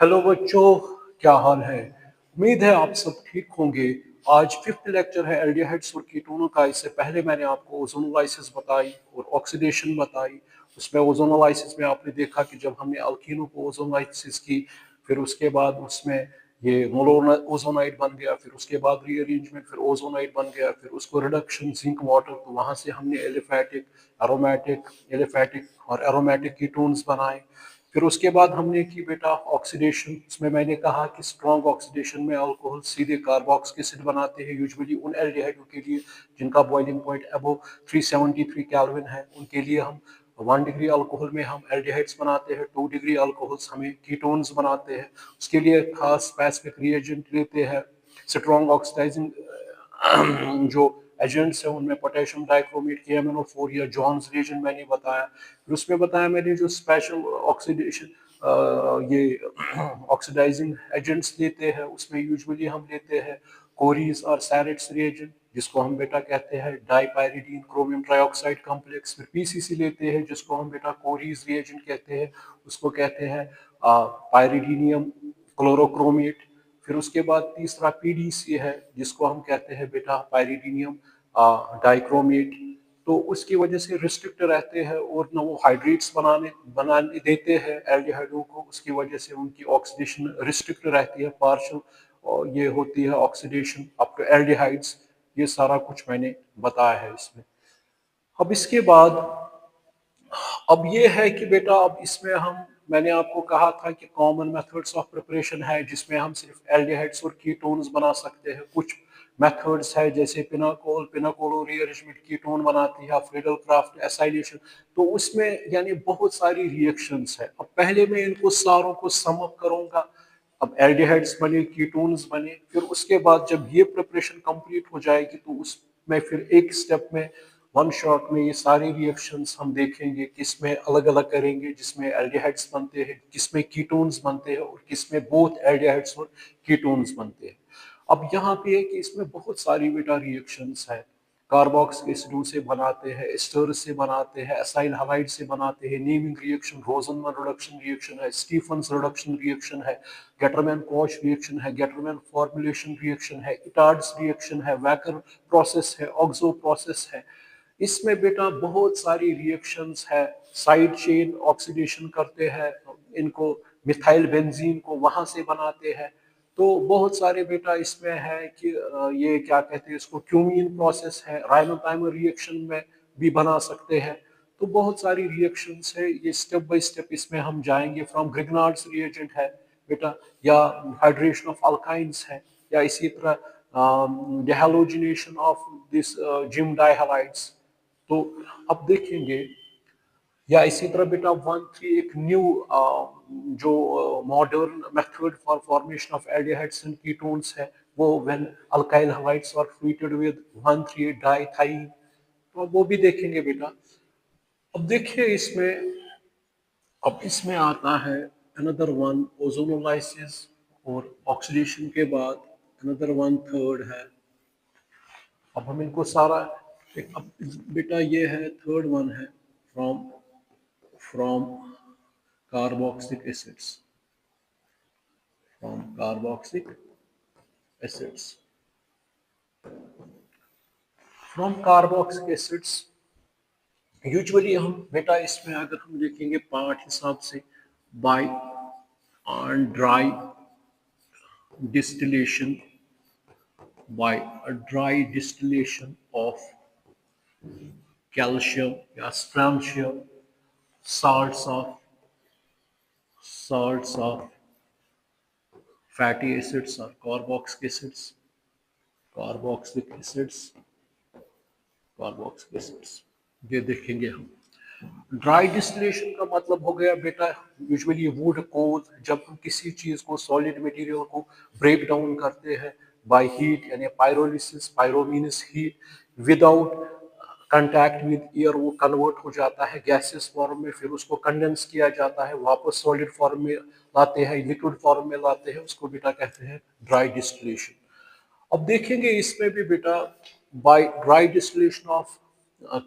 Hello बच्चों, क्या हाल है। उम्मीद है आप सब ठीक होंगे। आज फिफ्थ लेक्चर है एल्डिहाइड्स और कीटोनों का। इससे पहले मैंने आपको ओजोनोलाइसिस बताई और ऑक्सीडेशन बताई। उसमें ओजोनोलाइसिस में आपने देखा कि जब हमने अल्कीनों को ओजोनोलाइसिस की, फिर उसके बाद उसमें ये ओजोनाइड बन गया, फिर उसके बाद रीअरेंजमेंट, फिर ओजोनाइड बन गया, फिर उसको रिडक्शन जिंक वाटर, तो वहां से हमने एलिफैटिक, एरोमेटिक, एलिफैटिक और एरोमेटिक कीटोन्स बनाए। फिर उसके बाद हमने की बेटा ऑक्सीडेशन। उसमें मैंने कहा कि स्ट्रॉन्ग ऑक्सीडेशन में अल्कोहल सीधे कार्बोक्सिलिक एसिड बनाते हैं, यूजुअली उन एल्डिहाइडों के लिए जिनका बॉइलिंग पॉइंट अबव 373 केल्विन है। उनके लिए हम 1 डिग्री अल्कोहल में हम एल्डिहाइड्स बनाते हैं, 2 डिग्री अल्कोहल्स हमें कीटोन्स बनाते हैं। उसके लिए खास स्पेसिफिक रिएजेंट लेते हैं। स्ट्रॉन्ग ऑक्सीडाइजिंग जो एजेंट्स हैं उनमें पोटेशियम डाइक्रोमेट, KMnO4 या जॉन्स रिएजेंट मैंने बताया। फिर उसमें बताया मैंने जो स्पेशल ऑक्सीडेशन ये ऑक्सीडाइजिंग एजेंट्स लेते हैं, उसमें यूजुअली हम लेते हैं कोरीज और सैरेट्स रिएजेंट, जिसको हम बेटा कहते हैं डाइपाइरिडीन क्रोमियम ट्राइऑक्साइड कॉम्प्लेक्स। फिर PCC लेते हैं जिसको हम बेटा कोरीज रिएजेंट कहते हैं, उसको कहते हैं पायरिडीनियम क्लोरोक्रोमेट। फिर उसके बाद तीसरा PDC है जिसको हम कहते हैं बेटा पायरिडीनियम डाइक्रोमेट। तो उसकी वजह से रिस्ट्रिक्ट रहते हैं और ना वो हाइड्रेट्स बनाने देते हैं एल्डिहाइडों को, उसकी वजह से उनकी ऑक्सीडेशन रिस्ट्रिक्ट रहती है, पार्शियल और ये होती है ऑक्सीडेशन अप टू एल्डिहाइड्स। ये सारा कुछ मैंने बताया है इसमें। अब इसके बाद अब ये है कि बेटा अब इसमें हम, मैंने आपको कहा था कि कॉमन मेथड्स ऑफ प्रिपरेशन है जिसमें हम सिर्फ एल्डिहाइड्स और कीटोन्स बना सकते हैं। कुछ मेथड्स है जैसे पिनाकोल रीअरेंजमेंट कीटोन बनाती है, फ्रीडल क्राफ्ट एसाइलेशन। तो उसमें यानी बहुत सारी रिएक्शंस है। अब पहले मैं इनको सारों को सम अप करूंगा। अब एल्डिहाइड्स बने, कीटोन्स बने, फिर उसके बाद जब ये प्रिपरेशन कंप्लीट हो जाएगी तो उसमें फिर एक स्टेप में वन शॉट में ये सारे रिएक्शंस हम देखेंगे, किसमें अलग अलग करेंगे, जिसमें एल्डिहाइड्स बनते हैं, किसमें कीटोन्स बनते हैं और किसमें बोथ एल्डिहाइड्स और कीटोन्स बनते हैं। अब यहाँ पे है कि इसमें बहुत सारी बेटा रिएक्शंस है। कार्बोक्सिलिक एसिडों से बनाते हैं, एस्टर्स से बनाते हैं, एसाइल हैलाइड से बनाते हैं, नेमिंग रिएक्शन, रोजनमैन रिडक्शन रिएक्शन है, स्टीफंस रिडक्शन रिएक्शन है, गेटरमैन कॉच रिएक्शन है, गेटरमैन फॉर्मुलेशन रिएक्शन है, इटार्ड्स रिएक्शन है, वैकर प्रोसेस है, ऑक्सो प्रोसेस है। इसमें बेटा बहुत सारी रिएक्शंस है। साइड चेन ऑक्सीडेशन करते हैं इनको, मिथाइल बेंजीन को वहां से बनाते हैं। तो बहुत सारे बेटा इसमें है कि ये क्या कहते हैं इसको, क्यूमीन प्रोसेस है, राइनोटाइमर रिएक्शन में भी बना सकते हैं। तो बहुत सारी रिएक्शंस है, ये स्टेप बाय स्टेप इसमें हम जाएंगे। फ्रॉम ग्रिग्नार्ड्स रिएजेंट है बेटा, या हाइड्रेशन ऑफ अल्काइंस है, या इसी तरह डेहालोजिनेशन ऑफ दिस जिम डाइहलाइड्स। तो अब देखेंगे, या इसी तरह बेटा 1 3 एक न्यू जो modern method for formation of aldehydes and ketones है, वो when alkyl halides are treated with 1 3 dithiane. तो अब वो भी देखेंगे बेटा। अब देखिए इसमें, अब इसमें आता है अनदर वन ओजोनोलाइसिस, और ऑक्सीडेशन के बाद अनदर वन थर्ड है। अब हम इनको सारा अब बेटा ये है थर्ड वन है, from from carboxylic acids, from carboxylic acids, from carboxylic acids। Usually हम बेटा इसमें अगर हम देखेंगे पार्ट हिसाब से, bye dry distillation, by a dry distillation of calcium या strontium, salts of salts of fatty acids or carboxylic acids, carboxylic acids, carboxylic acids, ये देखेंगे हम। ड्राई डिस्टिलेशन का मतलब हो गया बेटा, यूजुअली वुड कोल, जब हम किसी चीज को, सॉलिड मटेरियल को ब्रेक डाउन करते हैं बाय हीट, यानी pyrolysis, pyro means heat, without contact with air वो कन्वर्ट हो जाता है गैसेस फॉर्म में, फिर उसको कंडेंस किया जाता है, वापस सॉलिड फॉर्म में लाते हैं, लिक्विड फॉर्म में लाते हैं, उसको बेटा कहते हैं ड्राई डिस्टिलेशन। अब देखेंगे इसमें भी बेटा, by dry distillation of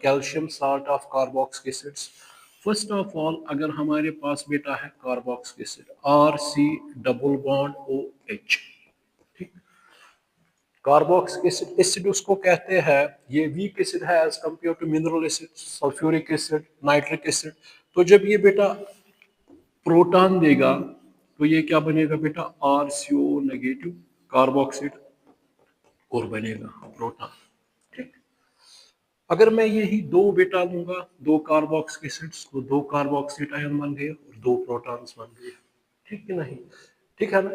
calcium salt of carboxylic acids, first of all अगर हमारे पास बेटा है carboxylic acid RC double bond OH, ठीक। कार्बोक्सिलिक एसिड उसको कहते हैं, ये वीक एसिड है as compare to mineral acid, sulphuric acid, nitric acid. तो जब ये बेटा प्रोटॉन देगा तो ये क्या बनेगा बेटा RCO नेगेटिव कार्बोक्सिड और बनेगा प्रोटॉन, ठीक। अगर मैं यही दो बेटा लूंगा, दो कार्बोक्सिलिक एसिड्स, तो दो कार्बोक्सिल आयन बन गए और दो प्रोटॉन्स बन गए, ठीक है नहीं, ठीक है ना।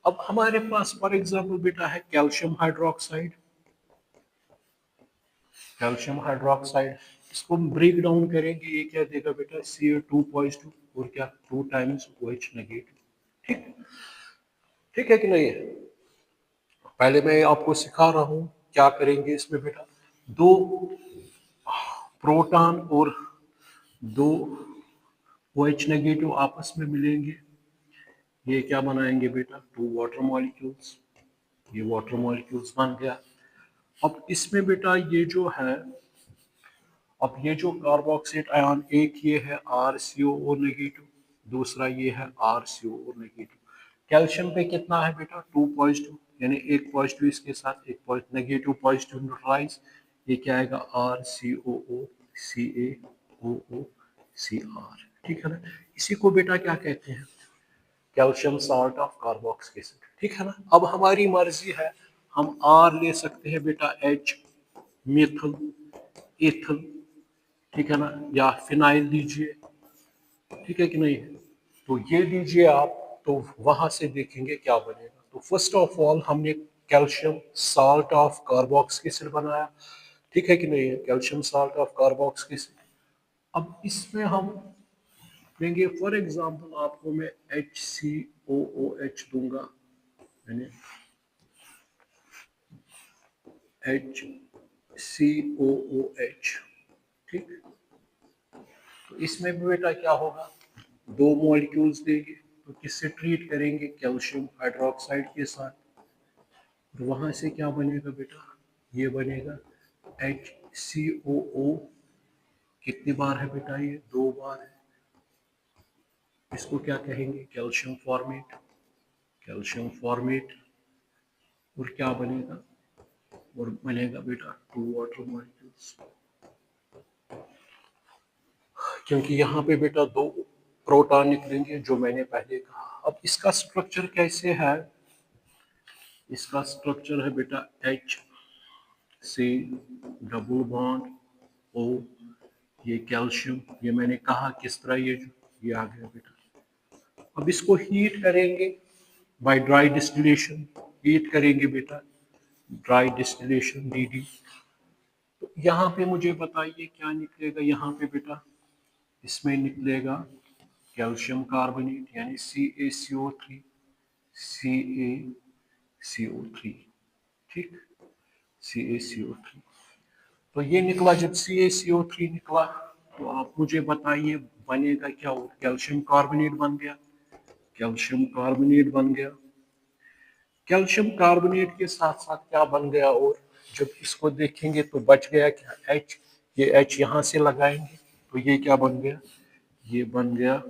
अब हमारे पास फॉर एग्जांपल बेटा है कैल्शियम हाइड्रोक्साइड, कैल्शियम हाइड्रोक्साइड, इसको हम ब्रेक डाउन करेंगे, ये क्या देगा बेटा Ca2 और क्या 2 टाइम्स OH नेगेटिव, ठीक, ठीक है कि नहीं है। पहले मैं आपको सिखा रहा हूं क्या करेंगे इसमें बेटा, दो प्रोटॉन और दो OH नेगेटिव आपस में मिलेंगे, ये क्या बनाएंगे बेटा टू वाटर मॉलिक्यूल्स, ये वाटर मॉलिक्यूल्स बन गया। अब इसमें बेटा ये जो है, अब ये जो कार्बोक्सिल आयन, एक ये है RCO और नेगेटिव, दूसरा ये है RCO और नेगेटिव। कैल्शियम पे कितना है बेटा 2 पॉजिटिव, यानी एक पॉजिटिव इसके साथ एक पॉजिटिव, नेगेटिव पॉजिटिव न्यूट्रलाइज, ये क्या आएगा RCOO CaOO Cr, ठीक है ना। इसी को बेटा क्या कहते हैं, calcium salt of carboxylic acid, ठीक है ना। अब हमारी मर्जी है, हम R ले सकते हैं बेटा H, मिथल, इथल, ठीक है ना, या फिनाइल दीजिए, ठीक है कि नहीं है। तो ये दीजिए आप, तो वहां से देखेंगे क्या बनेगा। तो फर्स्ट ऑफ ऑल हमने calcium salt of carboxylic acid बनाया, ठीक है कि नहीं है, calcium salt of carboxylic acid. अब इसमें हम देंगे फॉर एग्जांपल, आपको मैं HCOOH दूंगा, यानी HCOOH, ठीक। तो इसमें भी बेटा क्या होगा, दो मॉलिक्यूल्स देंगे, तो किससे ट्रीट करेंगे, कैल्शियम हाइड्रोक्साइड के साथ, और वहां से क्या बनेगा बेटा, ये बनेगा HCOO, कितनी बार है बेटा, ये दो बार है, इसको क्या कहेंगे कैल्शियम फॉर्मेट, कैल्शियम फॉर्मेट, और क्या बनेगा, और बनेगा बेटा टू वाटर मॉलिक्यूल्स, क्योंकि यहाँ पे बेटा दो प्रोटॉन निकलेंगे जो मैंने पहले कहा। अब इसका स्ट्रक्चर कैसे है, इसका स्ट्रक्चर है बेटा HC डबल बॉन्ड O, ये कैल्शियम, ये मैंने कहा किस तरह, ये आ गया बेटा। अब इसको हीट करेंगे बाय ड्राई डिस्टिलेशन, हीट करेंगे बेटा, ड्राई डिस्टिलेशन DD। तो यहाँ पे मुझे बताइए क्या निकलेगा, यहाँ पे बेटा इसमें निकलेगा कैल्शियम कार्बोनेट, यानी CaCO3, CaCO3, ठीक, CaCO3। तो ये निकला, जब CaCO3 निकला तो आप मुझे बताइए बनेगा क्या, और कैल्शियम कार्बोनेट बन गया, कैल्शियम कार्बोनेट बन गया। कैल्शियम कार्बोनेट के साथ साथ क्या बन गया, और जब इसको देखेंगे तो बच गया क्या H, ये H यहाँ से लगाएंगे तो ये क्या बन गया, ये बन गया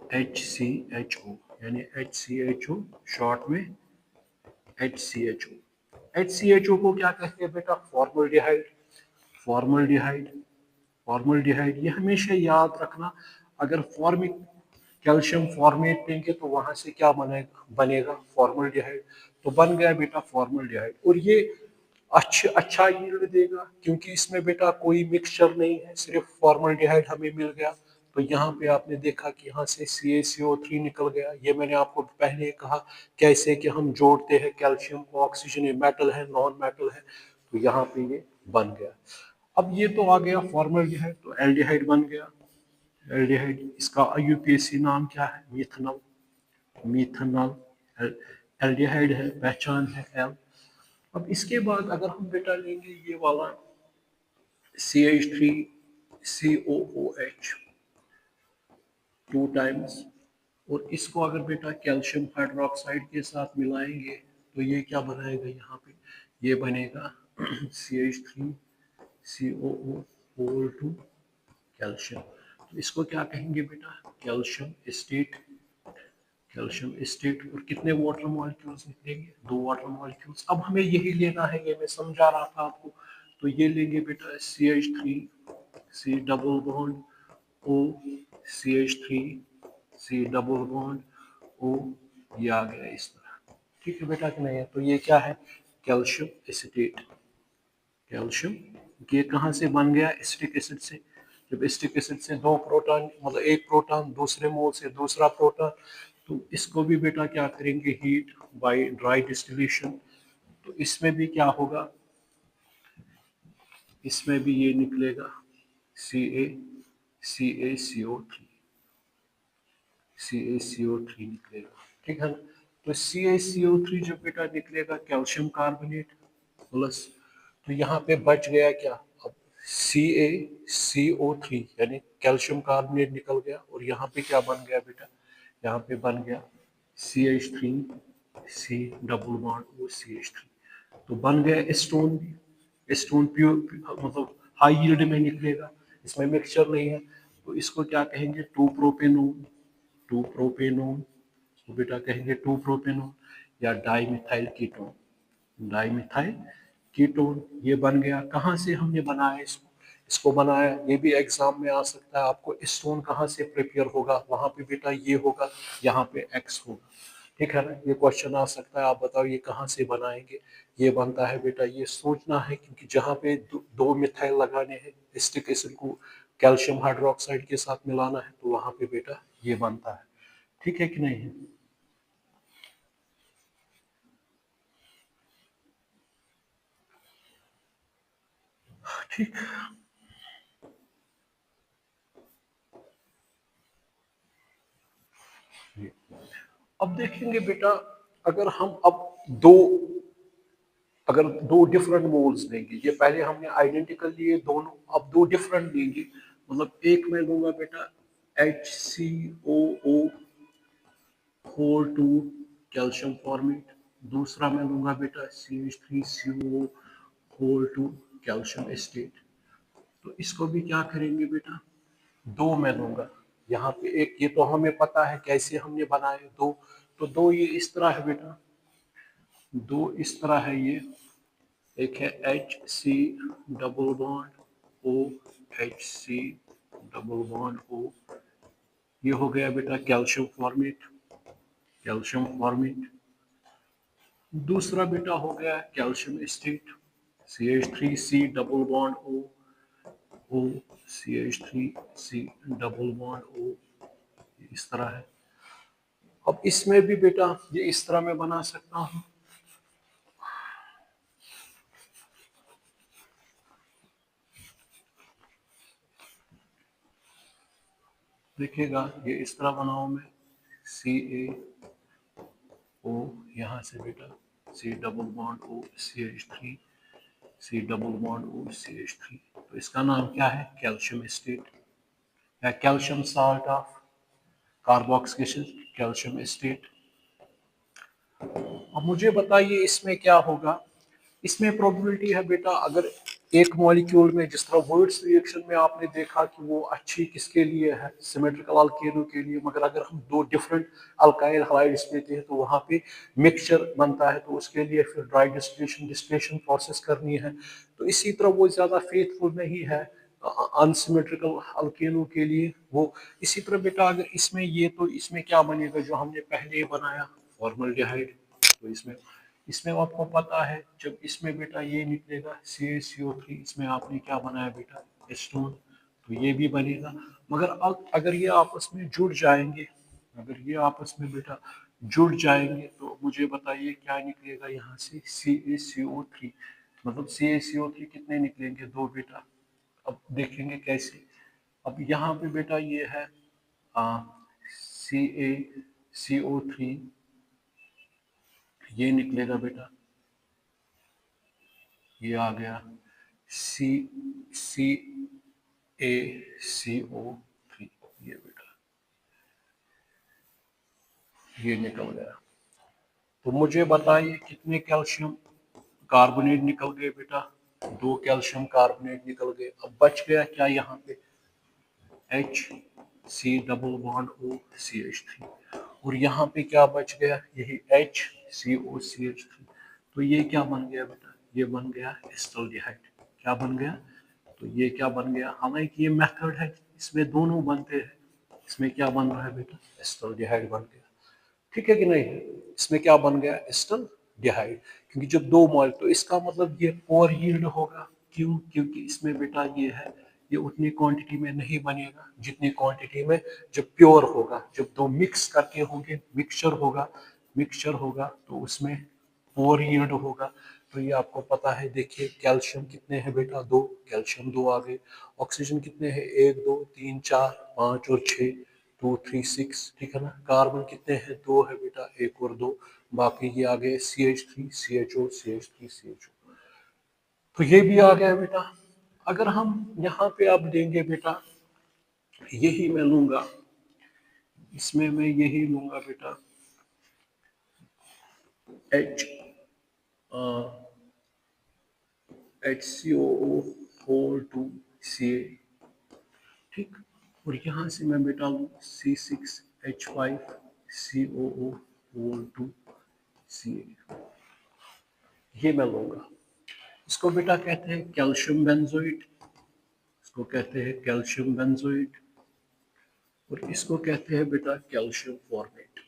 HCHO, यानी HCHO शॉर्ट में HCHO। HCHO को क्या कहते हैं बेटा, फॉर्मल्डिहाइड, फॉर्मल्डिहाइड, फॉर्मल्डिहाइड, ये हमेशा याद रखना। अगर फॉर्मिक कैल्शियम फॉर्मेट देंगे तो वहां से क्या बनेगा, बनेगा फॉर्मल्डिहाइड, तो बन गया बेटा फॉर्मल्डिहाइड। और ये अच्छा यील्ड देगा, क्योंकि इसमें बेटा कोई मिक्सचर नहीं है, सिर्फ फॉर्मल्डिहाइड हमें मिल गया। तो यहाँ पे आपने देखा कि यहाँ से CaCO3 निकल गया, ये मैंने आपको पहले कहा कैसे कि हम जोड़ते हैं कैल्शियम को, ऑक्सीजन, ये मेटल है नॉन मेटल है, तो यहाँ पे ये बन गया। अब ये तो आ गया फॉर्मल्डिहाइड, तो एल्डिहाइड बन गया, एल्डिहाइड, इसका IUPAC नाम क्या है, मिथनल, मिथनल एल्डिहाइड है, पहचान है L। अब इसके बाद अगर हम बेटा लेंगे ये वाला CH3COOH 2 टाइम्स, और इसको अगर बेटा कैल्शियम हाइड्रोक्साइड के साथ मिलाएंगे तो ये क्या बनाएगा, यहाँ पे ये बनेगा CH3COO होल टू कैल्शियम। तो इसको क्या कहेंगे बेटा, कैल्शियम एस्टेट, कैल्शियम एस्टेट। और कितने वाटर मॉलिक्यूल्स निकलेंगे, 2 वाटर मॉलिक्यूल्स। अब हमें यही लेना है, ये मैं समझा रहा था आपको। तो ये लेंगे बेटा CH3 C double bond O, CH3 C double bond O, ये आ गया इस तरह। ठीक है बेटा कि नहीं है। तो ये क्या है, कैल्शियम एसिटेट। कैल्शियम ये कहाँ से बन गया, एसिटिक एसिड से। जब एसिटिक एसिड से 2 प्रोटॉन, मतलब एक प्रोटॉन दूसरे मोल से दूसरा प्रोटॉन, तो इसको भी बेटा क्या करेंगे, हीट बाय ड्राई डिस्टिलेशन। तो इसमें भी क्या होगा, इसमें भी ये निकलेगा CaCO3, CaCO3 निकलेगा। ठीक है ना। तो CaCO3 जब बेटा निकलेगा, कैल्शियम कार्बोनेट प्लस, तो यहाँ पे बच गया क्या, अब CaCO3 यानी कैल्शियम कार्बोनेट निकल गया। और यहाँ पे क्या बन गया बेटा, यहाँ पे बन गया CH3 C double bond O CH3। तो बन गया स्टोन भी। स्टोन प्योर मतलब हाई यील्ड में निकलेगा, इसमें मिक्सचर नहीं है। तो इसको क्या कहेंगे, 2 प्रोपेनोन। 2 प्रोपेनोन को बेटा कहेंगे 2 प्रोपेनोन, या डाइमिथाइल कीटोन। डाइमिथाइल कीटोन ये बन गया। कहाँ से हमने बनाया इसको, इसको बनाया, ये भी एग्जाम में आ सकता है आपको, स्टोन कहाँ से प्रिपेयर होगा, वहां पे बेटा ये होगा, यहाँ पे एक्स होगा। ठीक है ना, ये क्वेश्चन आ सकता है, आप बताओ ये कहाँ से बनाएंगे। ये बनता है बेटा, ये सोचना है, क्योंकि जहाँ पे दो मिथाइल लगाने हैं, एसिटिक एसिड को कैल्शियम हाइड्रोक्साइड के साथ मिलाना है, तो वहां पे बेटा ये बनता है। ठीक है कि नहीं। ठीक। अब देखेंगे बेटा, अगर हम अब दो अगर दो डिफरेंट मोल्स लेंगे, ये पहले हमने आइडेंटिकल लिए दोनों, अब दो डिफरेंट लेंगे। मतलब एक मैं लूंगा बेटा HCOO whole two calcium formate, दूसरा मैं लूंगा बेटा CH3CO whole two calcium estate. तो इसको भी क्या करेंगे बेटा, दो मैं लूंगा। यहाँ पे एक, ये तो हमें पता है कैसे हमने बनाए दो। तो दो ये इस तरह है बेटा, दो इस तरह है ये। एक है HC double bond O, HC double bond O, ये हो गया बेटा कैल्शियम फॉर्मेट। Calcium formate. दूसरा बेटा हो गया calcium estate, CH3C double bond O, O, CH3C double bond O, इस तरह है। अब इसमें भी बेटा ये इस तरह मैं बना सकता हूं। देखिएगा ये इस तरह बनाऊं मैं, CaO, यहाँ से बेटा C double bond O CH3, C double bond O CH3। तो इसका नाम क्या है, कैल्शियम एस्टेट, या calcium salt of carboxylation, calcium estate. अब मुझे बताइए इसमें क्या होगा। इसमें प्रोबेबिलिटी है बेटा, अगर एक मॉलिक्यूल में, जिस तरह वर्ड्स रिएक्शन में आपने देखा कि वो अच्छी किसके लिए है, सिमेट्रिकल अल्केनों के लिए, मगर अगर हम दो डिफरेंट अल्काइल हाइड्स लेते हैं तो वहाँ पे मिक्सचर बनता है, तो उसके लिए फिर ड्राई डिस्टिलेशन डिस्टिलेशन प्रोसेस करनी है। तो इसी तरह वो ज़्यादा फेथफुल नहीं है अनसिमेट्रिकल अल्केनों के लिए वो। इसी तरह बेटा अगर इसमें ये, तो इसमें क्या बनेगा जो हमने पहले बनाया, फॉर्मल्डिहाइड। तो इसमें इसमें आपको पता है, जब इसमें बेटा ये निकलेगा CaCO3, इसमें आपने क्या बनाया बेटा, एस्टोन। तो ये भी बनेगा। मगर अगर ये आपस में जुड़ जाएंगे, अगर ये आपस में बेटा जुड़ जाएंगे, तो मुझे बताइए क्या निकलेगा यहाँ से, CaCO3। मतलब CaCO3 कितने निकलेंगे, दो बेटा। अब देखेंगे कैसे। अब यहाँ पे बेटा ये है CaCO3, ये निकलेगा बेटा, ये आ गया CaCO3, ये बेटा ये निकल गया। तो मुझे बताइए कितने कैल्शियम कार्बोनेट निकल गए बेटा, दो कैल्शियम कार्बोनेट निकल गए। अब बच गया क्या यहाँ पे, H C double bond O CH3 और यहाँ पे क्या बच गया, यही HCOCH3। तो ये क्या बन गया बेटा, ये बन गया एस्टल्डिहाइड। क्या बन गया, तो ये क्या बन गया, हालांकि ये मेथड है, इसमें दोनों बनते हैं। इसमें क्या बन रहा है बेटा, एस्टल्डिहाइड बन गया। ठीक है कि नहीं है, इसमें क्या बन गया, एस्टल्डिहाइड। क्योंकि जब दो मॉल, तो इसका मतलब ये ओवर यील्ड होगा। क्यों, क्योंकि इसमें बेटा ये है, ये उतनी क्वांटिटी में नहीं बनेगा जितनी क्वांटिटी में जब प्योर होगा। जब दो मिक्स करके होंगे, मिक्सचर होगा तो उसमें ओवर यील्ड होगा। तो ये आपको पता है, देखिए कैल्शियम कितने हैं बेटा, दो, कैल्शियम दो आ गए। ऑक्सीजन कितने हैं, एक दो तीन चार पाँच और छः, 2 3 6, ठीक है ना। कार्बन कितने हैं, दो है बेटा, एक और दो, बाकी ये आ गए CH3 CHO CH3 CHO। तो ये भी आ गया बेटा। अगर हम यहाँ पे अब देंगे बेटा, यही मैं लूंगा, इसमें मैं यही लूंगा बेटा, H HCOO होल 2 CA, ठीक। और यहाँ से मैं बेटा लूँ C6H5COO होल 2 CA, ये मैं लूंगा। इसको बेटा कहते हैं कैल्शियम बेंजोइट, इसको कहते हैं कैल्शियम बेंजोइट, और इसको कहते हैं बेटा कैल्शियम फॉर्मेट।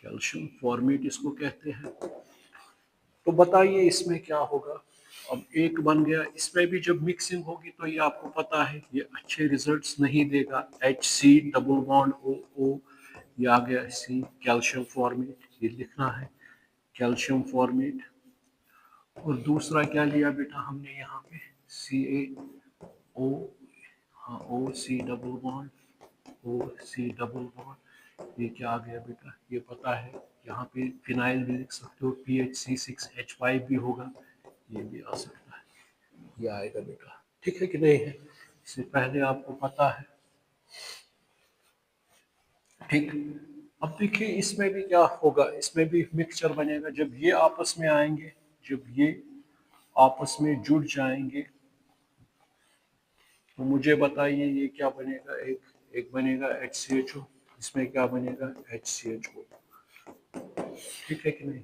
कैल्शियम फॉर्मेट इसको कहते हैं। तो बताइए इसमें क्या होगा। अब एक बन गया, इसमें भी जब मिक्सिंग होगी तो ये आपको पता है ये अच्छे रिजल्ट्स नहीं देगा। HC डबल बॉन्ड O, ये आ गया C, कैल्शियम फॉर्मेट, ये लिखना है कैल्शियम फॉर्मेट। और दूसरा क्या लिया बेटा हमने यहाँ पे, CaO, हाँ OC डबल बॉन्ड, ये क्या आ गया बेटा, ये पता है। यहाँ पे फिनाइल भी लिख सकते हो, PHC6H5 भी होगा, ये भी आ सकता है, ये आएगा बेटा। ठीक है कि नहीं है, इससे पहले आपको पता है, ठीक। अब देखिए इसमें भी क्या होगा, इसमें भी मिक्सचर बनेगा। जब ये आपस में आएंगे, जब ये आपस में जुड़ जाएंगे, तो मुझे बताइए ये क्या बनेगा, एक एक बनेगा HCHO, इसमें क्या बनेगा HCHO, ठीक है कि नहीं।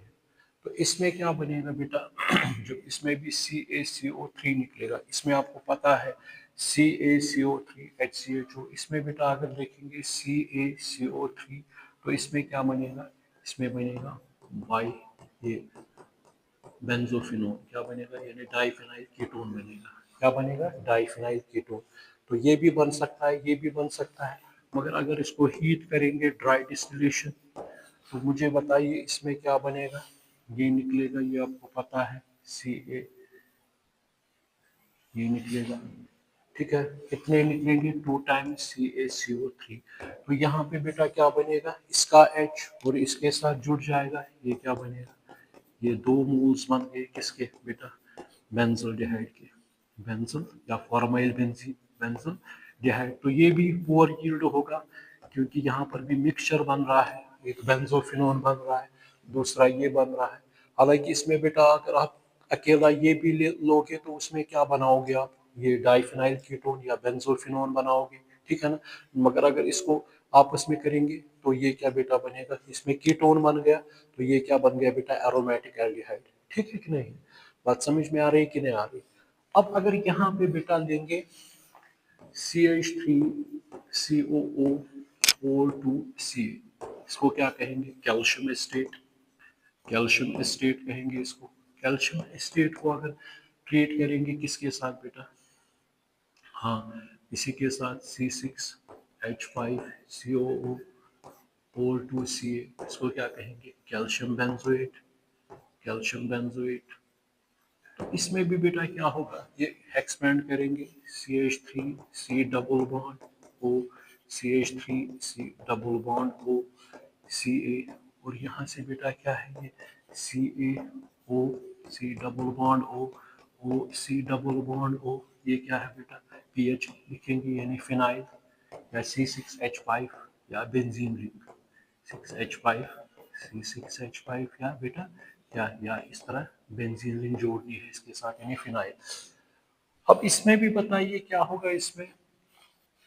तो इसमें क्या बनेगा बेटा, जो इसमें भी CaCO3 निकलेगा। इसमें आपको पता है CaCO3 HCHO, इसमें बेटा अगर देखेंगे CaCO3, तो इसमें क्या बनेगा, इसमें बनेगा बाई, ये बेंजोफिनोन, क्या बनेगा, यानी डाइफिनाइल कीटोन बनेगा। क्या बनेगा, डाइफिनाइल कीटोन। तो ये भी बन सकता है, ये भी बन सकता है, मगर अगर इसको हीट करेंगे, ड्राई डिस्टिलेशन, तो मुझे बताइए इसमें क्या बनेगा, ये निकलेगा, ये आपको पता है Ca, ये निकलेगा, ठीक है। कितने निकलेंगे, 2 टाइम्स CaCO3। तो यहाँ पे बेटा क्या बनेगा, इसका H और इसके साथ जुड़ जाएगा, ये क्या बनेगा, ये दो मोल्स बन गए किसके बेटा, बेंजोल्डिहाइड के, बेंजल या फॉर्माइल बेंजीन, बेंजोल्डिहाइड। तो ये भी पुअर यील्ड होगा, क्योंकि यहाँ पर भी मिक्सचर बन रहा है, एक बेंजोफिनोन बन रहा है, दूसरा ये बन रहा है। हालांकि इसमें बेटा अगर आप अकेला ये भी लोगे तो उसमें क्या बनाओगे आप, ये डाइफिनाइल कीटोन या बेंजोफिनोन बनाओगे, ठीक है ना। मगर अगर इसको आपस में करेंगे तो ये क्या बेटा बनेगा, इसमें कीटोन बन गया, तो ये क्या बन गया बेटा, एरोमेटिक एल्डिहाइड। ठीक है कि नहीं, बात समझ में आ रही है कि नहीं आ रही। अब अगर यहाँ पे बेटा लेंगे CH3COO4 2 CA, इसको क्या कहेंगे, कैल्शियम एस्टेट, कैल्शियम एस्टेट कहेंगे इसको। कैल्शियम एस्टेट को अगर क्रिएट करेंगे किसके साथ बेटा, हाँ इसी के साथ C6H5COO4 2 CA, इसको क्या कहेंगे, कैल्शियम बेंजोएट, कैल्शियम बेंजोएट। तो इसमें भी बेटा क्या होगा, ये एक्सपेंड करेंगे, CH3C double bond O, CH3C double bond O, Ca, और यहाँ से बेटा क्या है ये CaOC डबल बॉन्ड O, ये क्या है बेटा, पीएच लिखेंगे यानी फिनाइल, या C6H5 या बेंजीन रिंग, 6H5, C6H5 या बेटा, या इस तरह बेंजीन रिंग जोड़नी है इसके साथ यानी फिनाइल। अब इसमें भी बताइए क्या होगा, इसमें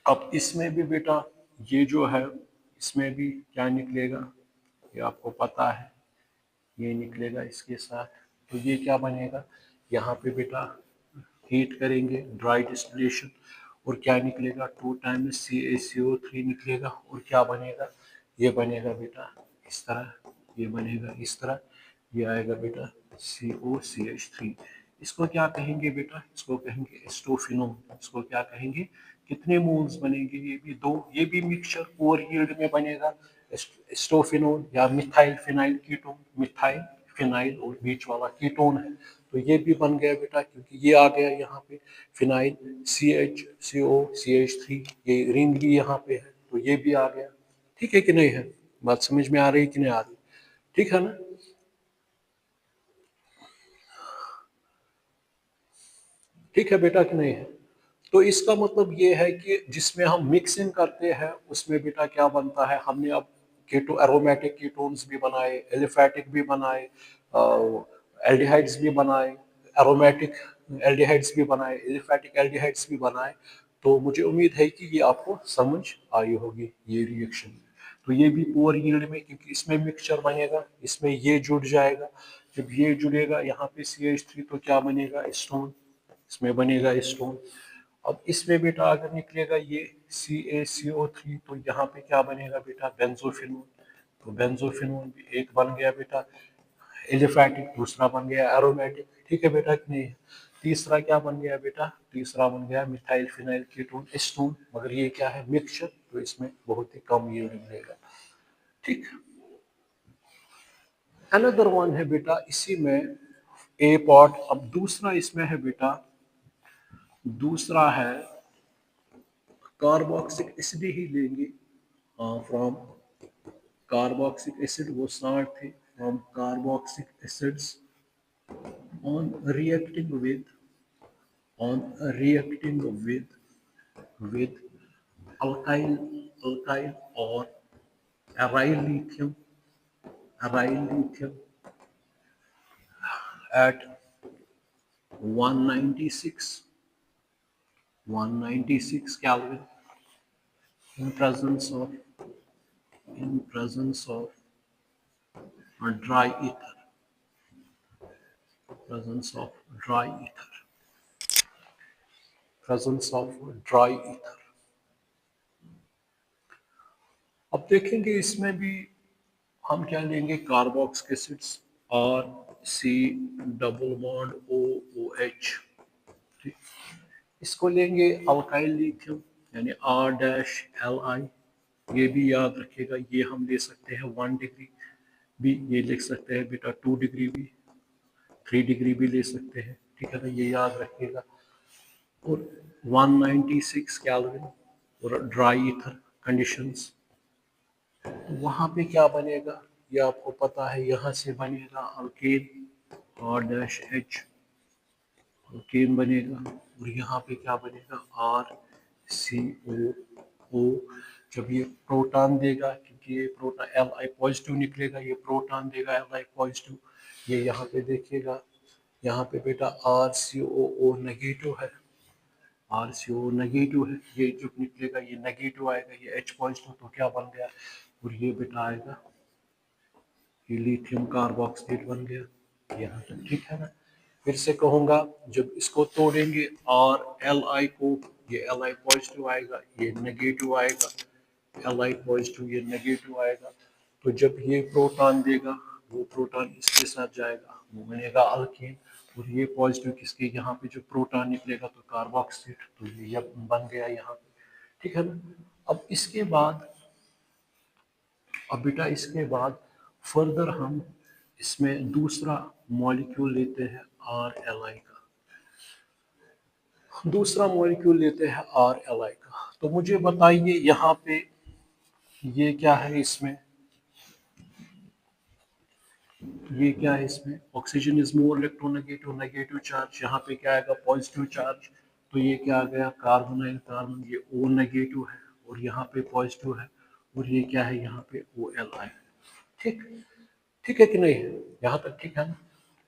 अब इसमें भी बेटा ये जो है, इसमें भी क्या निकलेगा, ये आपको पता है, ये निकलेगा इसके साथ। तो ये क्या बनेगा, यहाँ पे बेटा हीट करेंगे, ड्राई डिस्टिलेशन, और क्या निकलेगा, 2 टाइम्स CaCO3 निकलेगा, और क्या बनेगा, ये बनेगा बेटा इस तरह, ये बनेगा इस तरह, ये आएगा बेटा COCH3। इसको क्या कहेंगे बेटा, इसको कहेंगे एस्टोफिनोन। इसको क्या कहेंगे, कितने मोल्स बनेंगे, ये भी दो, ये भी मिक्सचर कोर यील्ड में बनेगा, एस्टोफिनोन या methyl phenyl ketone, methyl phenyl और बीच वाला कीटोन है। तो ये भी बन गया बेटा, क्योंकि ये आ गया यहाँ पे फिनाइल CHCO CH3, ये रिंग भी यहाँ पे है, तो ये भी आ गया। ठीक है कि नहीं है, बात समझ में आ रही है कि नहीं आ रही, ठीक है ना। ठीक है बेटा कि नहीं है। तो इसका मतलब ये है कि जिसमें हम मिक्सिंग करते हैं उसमें बेटा क्या बनता है, हमने अब कीटो एरोमेटिक कीटोन्स भी बनाए, एलिफैटिक भी बनाए, एल्डिहाइड्स भी बनाए, एरोमेटिक एल्डिहाइड्स भी बनाए, एलिफैटिक एल्डिहाइड्स भी बनाए। तो मुझे उम्मीद है कि ये आपको समझ आई होगी ये रिएक्शन। तो ये भी पुअर यील्ड में, क्योंकि इसमें मिक्सचर बनेगा, इसमें ये जुड़ जाएगा, जब ये जुड़ेगा यहाँ पे CH3 तो क्या बनेगा, स्टोन, इसमें बनेगा स्टोन। अब इसमें बेटा अगर निकलेगा ये CaCO3 तो यहाँ पे क्या बनेगा बेटा, बेंजोफिनोन। तो बेंजोफिनोन भी एक बन गया बेटा एलिफैटिक, दूसरा बन गया एरोमेटिक, ठीक है बेटा कि नहीं। तीसरा क्या बन गया बेटा, तीसरा बन गया मिथाइल फिनाइल कीटोन एस्टोन, मगर ये क्या है मिक्सचर, तो इसमें बहुत ही कम यील्ड मिलेगा, ठीक। अनदर वन है बेटा इसी में ए पॉट। अब दूसरा इसमें है बेटा, दूसरा है कार्बोक्सिक एसिड ही लेंगे, फ्रॉम कार्बोक्सिक एसिड, वो स्टार्ट थे from carboxylic acids on reacting with on reacting with alkyl or aryl lithium at 196 Kelvin in presence of dry ether, presence of dry ether, presence of dry ether। अब देखेंगे इसमें भी हम क्या लेंगे, carboxylic acids और C double bond OOH, ठीक। इसको लेंगे अल्काइल लिथियम यानी R-Li, ये भी याद रखिएगा, ये हम ले सकते हैं 1 डिग्री भी, ये लिख सकते हैं बेटा 2 डिग्री भी, 3 डिग्री भी ले सकते हैं, ठीक है ना, ये याद रखिएगा। और 196 केल्विन और ड्राई ईथर कंडीशंस, वहाँ पे क्या बनेगा, ये आपको पता है, यहाँ से बनेगा अल्केन R-H, अल्केन बनेगा, और यहाँ पे क्या बनेगा RCOO। जब ये प्रोटॉन देगा, क्योंकि ये प्रोटॉन Li पॉजिटिव निकलेगा, ये प्रोटॉन देगा Li पॉजिटिव, ये यहाँ पे देखिएगा, यहाँ पे बेटा RCOO नेगेटिव है, RCOO नेगेटिव है, ये जो निकलेगा ये नेगेटिव आएगा, ये H पॉजिटिव, तो क्या बन गया, और ये बेटा आएगा, ये लिथियम कार्बोक्साइड बन गया, यहाँ तक ठीक है ना। फिर से कहूँगा, जब इसको तोड़ेंगे और Li को, ये Li पॉजिटिव आएगा, ये नेगेटिव आएगा, Li पॉजिटिव, ये नेगेटिव आएगा, तो जब ये प्रोटॉन देगा, वो प्रोटॉन इसके साथ जाएगा, वो बनेगा अल्कीन, और ये पॉजिटिव किसके, यहाँ पे जो प्रोटॉन निकलेगा तो कार्बोक्साइड, तो ये बन गया यहाँ पे, ठीक है ना। अब इसके बाद, अब बेटा इसके बाद फर्दर हम इसमें दूसरा मॉलिक्यूल लेते हैं RLi का, दूसरा मॉलिक्यूल लेते हैं RLi का। तो मुझे बताइए यहाँ पे ये क्या है, इसमें ये क्या है, इसमें oxygen is more electronegative, negative charge, यहाँ पे क्या आएगा पॉजिटिव चार्ज, तो ये क्या आ गया कार्बोनाइल कार्बन, ये O नेगेटिव है और यहाँ पे पॉजिटिव है, और ये क्या है यहाँ पे OLi, ठीक, ठीक है कि नहीं है, यहाँ तक ठीक है ना।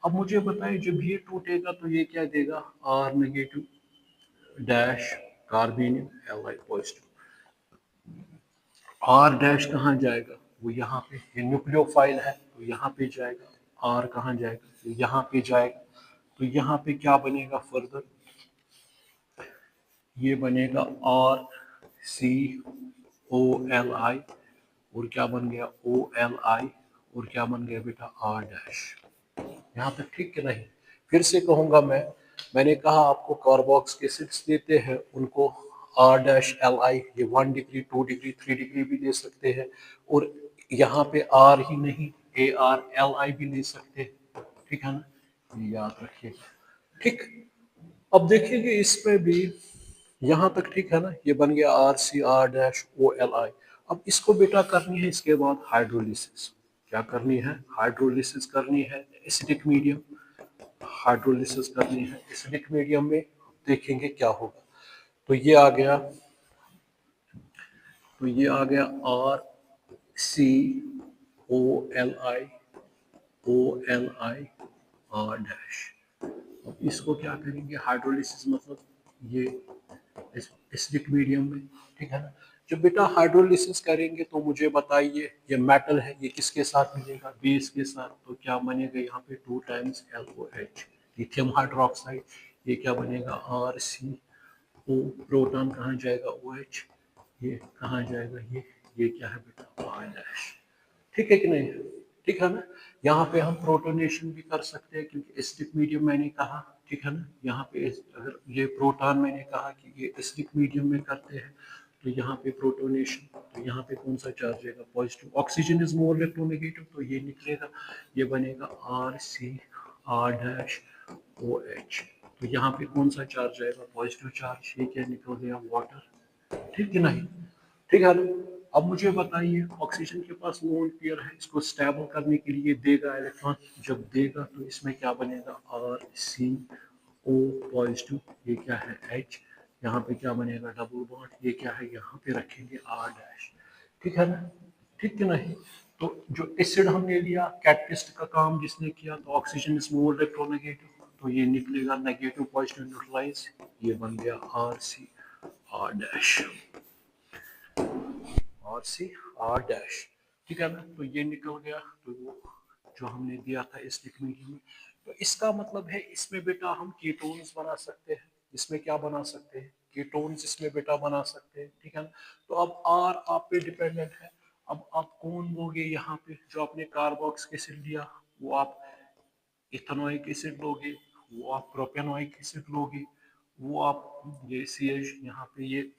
अब मुझे बताएं जब ये टूटेगा तो ये क्या देगा, R negative dash carbanion Li positive. R dash कहाँ जाएगा, वो यहाँ पे, ये न्यूक्लियोफाइल है तो यहाँ पे जाएगा। आर कहाँ जाएगा, तो यहाँ पे जाएगा। तो यहाँ पे क्या बनेगा फर्दर, ये बनेगा आर सी ओ एल आई, और क्या बन गया ओ एल आई, और क्या बन गया बेटा आर डैश। यहाँ तक ठीक है नहीं। फिर से कहूँगा मैंने कहा आपको कार्बोक्स एसिड्स देते हैं उनको आर डैश एल आई, ये 1 डिग्री 2 डिग्री 3 डिग्री भी दे सकते हैं, और यहाँ पे आर ही नहीं ए आर एल आई भी ले सकते हैं, ठीक है ना, ये याद रखिएगा। ठीक, अब देखेंगे इसमें भी, यहाँ तक ठीक है ना, ये बन गया R C R dash O L I. अब इसको बेटा करनी है इसके बाद हाइड्रोलिसिस। क्या करनी है, हाइड्रोलिसिस करनी है एसिडिक मीडियम, हाइड्रोलिसिस करनी है एसिडिक मीडियम में। देखेंगे क्या होगा। तो ये आ गया R C O L I, O L I R dash. अब इसको क्या करेंगे हाइड्रोलिसिस, मतलब ये एसिडिक मीडियम में, ठीक है ना। जब बेटा हाइड्रोलिसिस करेंगे तो मुझे बताइए, ये मेटल है, ये किसके साथ मिलेगा, बेस के साथ। तो क्या बनेगा यहाँ पे 2 टाइम्स LOH, लिथियम हाइड्रोक्साइड। ये क्या बनेगा RCO, प्रोटॉन कहाँ जाएगा OH, ये कहाँ जाएगा ये क्या है बेटा R डैश। ठीक है कि नहीं, ठीक है ना। यहाँ पे हम प्रोटोनेशन भी कर सकते हैं क्योंकि एसिडिक मीडियम मैंने कहा, ठीक है ना। यहाँ पे अगर ये प्रोटॉन मैंने कहा कि ये एसिडिक मीडियम में करते हैं, तो यहाँ पे प्रोटोनेशन, तो यहाँ पे कौन सा चार्ज रहेगा positive. Oxygen is more electronegative, तो ये निकलेगा, ये बनेगा RCR डैश OH। तो यहाँ पे कौन सा चार्ज रहेगा पॉजिटिव चार्ज, ये क्या निकल गया वाटर, ठीक है नहीं, ठीक है ना। अब मुझे बताइए ऑक्सीजन के पास लोन पेयर है, इसको स्टेबल करने के लिए देगा इलेक्ट्रॉन, जब देगा तो इसमें क्या बनेगा RCO पॉजिटिव, ये क्या है H, यहाँ पे क्या बनेगा डबल बॉन्ड, ये क्या है यहाँ पे रखेंगे R डैश, ठीक है ना, ठीक है नहीं। तो जो एसिड हमने लिया कैटलिस्ट का काम जिसने किया, तो ऑक्सीजन इज मोर इलेक्ट्रोनेगेटिव, तो ये निकलेगा नेगेटिव पॉजिटिव न्यूट्रलाइज, ये बन गया RCR डैश, RCR डैश, ठीक है ना। तो ये निकल गया, तो वो जो हमने दिया था इस मीडियम में। तो इसका मतलब है इसमें बेटा हम कीटोन्स बना सकते हैं, इसमें क्या बना सकते हैं कीटोन्स, इसमें बेटा बना सकते हैं, ठीक है ना। तो अब R आप पे डिपेंडेंट है। अब आप कौन लोगे यहाँ पे, जो आपने कार्बोक्स एसिड लिया वो आप इथेनोइक एसिड लोगे, वो आप प्रोपेनोइक एसिड लोगे, वो आप ये CH, यहाँ पे ये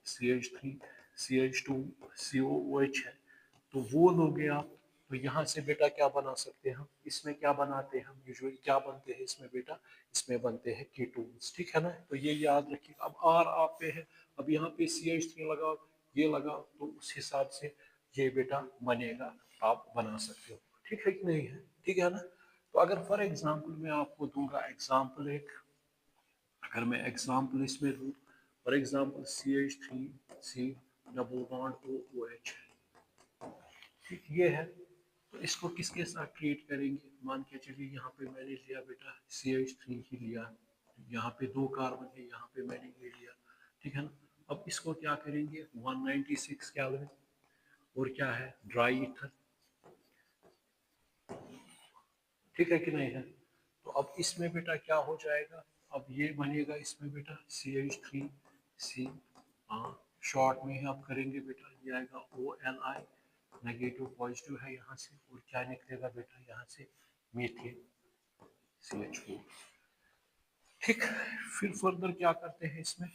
CH3 CH2 COOH है, तो वो लोगे आप। तो यहाँ से बेटा क्या बना सकते हैं हम, इसमें क्या बनाते हैं हम यूजुअली, क्या बनते हैं इसमें बेटा, इसमें बनते हैं कीटोन्स, ठीक है ना। तो ये याद रखिए। अब R आप पे है, अब यहाँ पे CH3 लगाओ, ये लगाओ, तो उस हिसाब से ये बेटा बनेगा, आप बना सकते हो, ठीक है कि नहीं है, ठीक है ना। तो अगर फॉर एग्जांपल मैं आपको दूंगा एग्जांपल एक, अगर मैं एग्जांपल इसमें दूँ, for example CH3C double bond OOH, ठीक ये है। तो इसको किसके साथ ट्रीट करेंगे, मान के चलिए यहाँ पे मैंने लिया बेटा CH3 ही लिया, यहाँ पे 2 कार्बन है, यहाँ पे मैंने ये लिया, ठीक है ना। अब इसको क्या करेंगे 196 केल्विन, और क्या है ड्राई ईथर, ठीक है कि नहीं है। तो अब इसमें बेटा क्या हो जाएगा, अब ये बनेगा इसमें बेटा CH3C, हाँ शॉर्ट में ही आप करेंगे बेटा, ये आएगा OLI, नेगेटिव पॉजिटिव है यहाँ से, और क्या निकलेगा बेटा यहाँ से मीथेन CH4, ठीक। फिर फर्दर क्या करते हैं इसमें,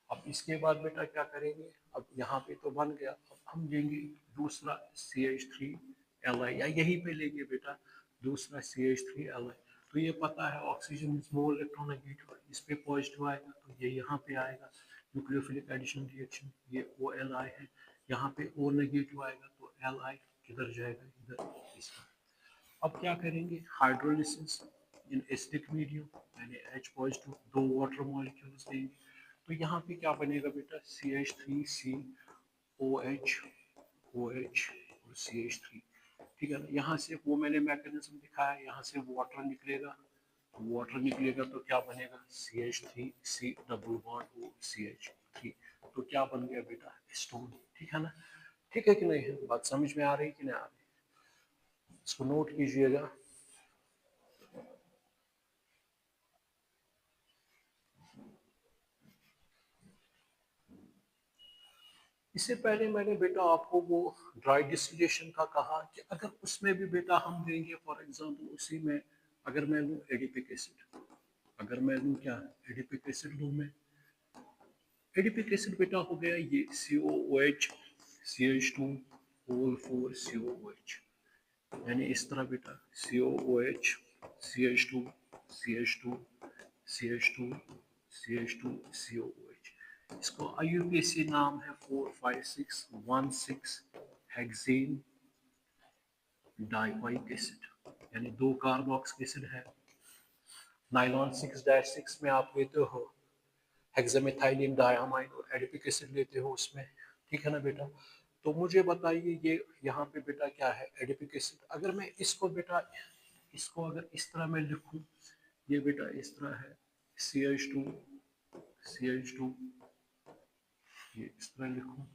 अब इसके बाद बेटा क्या करेंगे, अब यहाँ पे तो बन गया, अब हम लेंगे दूसरा CH3Li, या यहीं पे लेंगे बेटा दूसरा CH3Li। तो ये पता है ऑक्सीजन इज मोर इलेक्ट्रोनेगेटिव, इस पे पॉजिटिव आएगा तो ये यहाँ पे आएगा न्यूक्लियोफिलिक एडिशन रिएक्शन, ये OLI है, यहाँ पे O नेगेटिव आएगा तो Li किधर जाएगा इधर इसका। अब क्या करेंगे हाइड्रोलिसिस इन एसिडिक मीडियम, मैंने H पॉजिटिव 2 वाटर मॉलिक्यूल्स देंगे, तो यहाँ पे क्या बनेगा बेटा CH3C OH OH और CH3, ठीक है ना। यहाँ से वो मैंने मैकेनिज्म दिखाया, यहाँ से वाटर निकलेगा, वाटर निकलेगा तो क्या बनेगा CH3 double bond O CH3। तो क्या बन गया बेटा, स्टोन। ठीक है ना, ठीक है कि नहीं है, बात समझ में आ रही कि नहीं आ रही? इसको नोट कीजिएगा। इससे पहले मैंने बेटा आपको वो ड्राई डिस्टिलेशन का कहा कि अगर उसमें भी बेटा हम देंगे, फॉर एग्जांपल उसी में अगर मैं लूँ एडिपिक एसिड, अगर मैं लूँ क्या, एडिपिक एसिड लूँ मैं, एडिपिक एसिड बेटा हो गया ये COOH CH2 होल 4 COOH, यानी इस तरह बेटा COOH CH2 CH2 CH2 CH2 COOH। इसको IUPAC नाम है 45616 हेक्सेन डाइवाइक एसिड, यानी दो कार्बोक्सिलिक एसिड है। नाइलॉन 6-6 में आप लेते हो हेक्सामेथाइलिन डायहामाइड और एडिपिक एसिड लेते हो उसमें। ठीक है ना बेटा, तो मुझे बताइए ये यहाँ पे बेटा क्या है, एडिपिक एसिड। अगर मैं इसको बेटा, इसको अगर इस तरह मैं लिखूं, ये बेटा इस तरह है CH2 CH2, ये इस तरह लिखूं,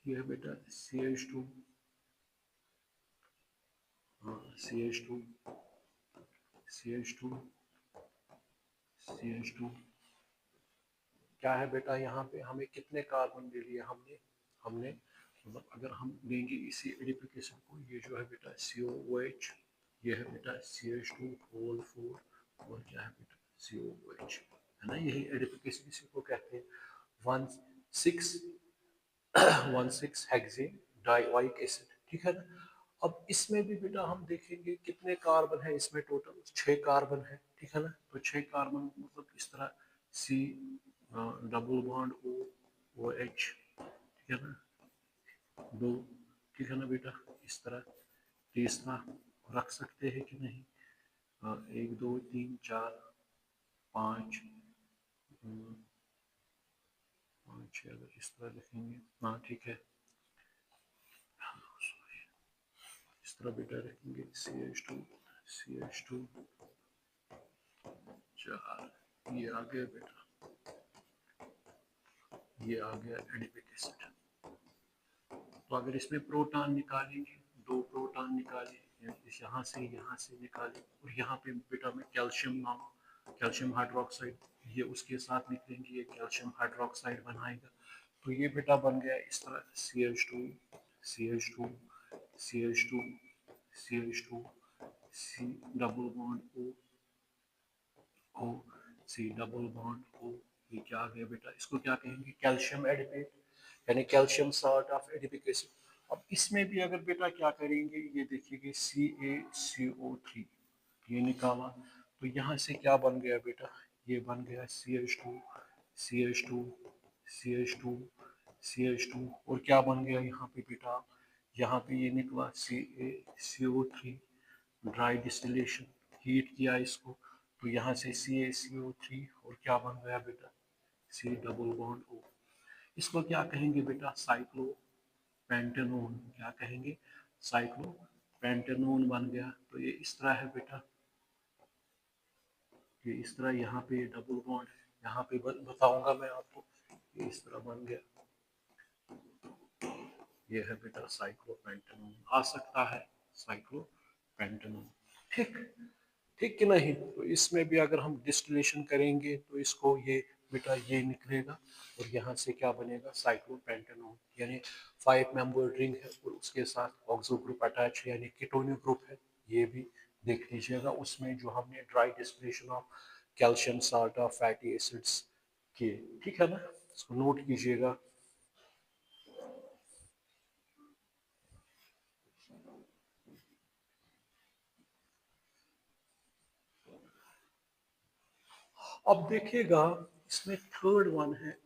ये है बेटा CH2, हाँ CH2 CH2 CH2। क्या है बेटा, यहाँ पे हमें कितने कार्बन ले लिए हमने, हमने मतलब अगर हम लेंगे इसी एडिपिक एसिड को, ये जो है बेटा COOH, ये है बेटा CH2 होल 4, और क्या है बेटा COOH, है ना, यही एडिपिक एसिड इसी को कहते हैं 1,6 हेक्सेन डाइवाइक एसिड। ठीक है ना, अब इसमें भी बेटा हम देखेंगे कितने कार्बन है इसमें, टोटल 6 कार्बन है। ठीक है ना, तो 6 कार्बन मतलब इस तरह C डबल बॉन्ड OH, ठीक है ना, दो, ठीक है ना बेटा, इस तरह तीसरा रख सकते हैं कि नहीं, 1 2 3 4 5, 5 अगर इस तरह लिखेंगे, हाँ ठीक है, इस तरह बेटा रखेंगे CH2 CH2 4, ये आ गया बेटा, ये आ गया एडिपिक एसिड। तो अगर इसमें प्रोटॉन निकालेंगे, 2 प्रोटॉन निकाले, यहाँ से निकाले, और यहाँ पे बेटा में कैल्शियम नाम, कैल्शियम हाइड्रोक्साइड, ये उसके साथ निकलेंगे, ये कैल्शियम हाइड्रोक्साइड बनाएगा। तो ये बेटा बन गया इस तरह CH2 CH2 CH2 CH2 C double bond O C double bond O, ये क्या आ गया बेटा, इसको क्या कहेंगे, कैल्शियम एडिपेट, यानी calcium salt of adipic acid. अब इसमें भी अगर बेटा क्या करेंगे, ये देखिए CaCO3, ये निकाला, तो यहाँ से क्या बन गया बेटा, ये बन गया CH2 CH2 CH2 CH2, और क्या बन गया यहाँ पे बेटा, यहाँ पे ये निकला CaCO3, ड्राई डिस्टिलेशन, हीट किया इसको, तो यहाँ से CaCO3, और क्या बन गया बेटा C डबल बॉन्ड O। इसको क्या कहेंगे बेटा, साइक्लो पेंटेनोन, क्या कहेंगे, साइक्लो पेंटेनोन बन गया। तो ये इस तरह है बेटा, ये इस तरह, यहाँ पे डबल बॉन्ड है, यहाँ पे बताऊंगा मैं आपको, ये इस तरह बन गया, ये है बेटा साइक्लोपेंटेनोन, आ सकता है साइक्लोपेंटेनोन। ठीक, ठीक कि नहीं, तो इसमें भी अगर हम डिस्टिलेशन करेंगे तो इसको ये बेटा ये निकलेगा, और यहाँ से क्या बनेगा, साइक्लोपेंटेनोन, यानी 5 मेंबर रिंग है, और उसके साथ ऑक्सो ग्रुप अटैच है, यानी कीटोनिक ग्रुप है। ये भी देख लीजिएगा उसमें जो हमने dry distillation of calcium salt of fatty acids किए। ठीक है ना, इसको नोट कीजिएगा। अब देखिएगा इसमें थर्ड वन है,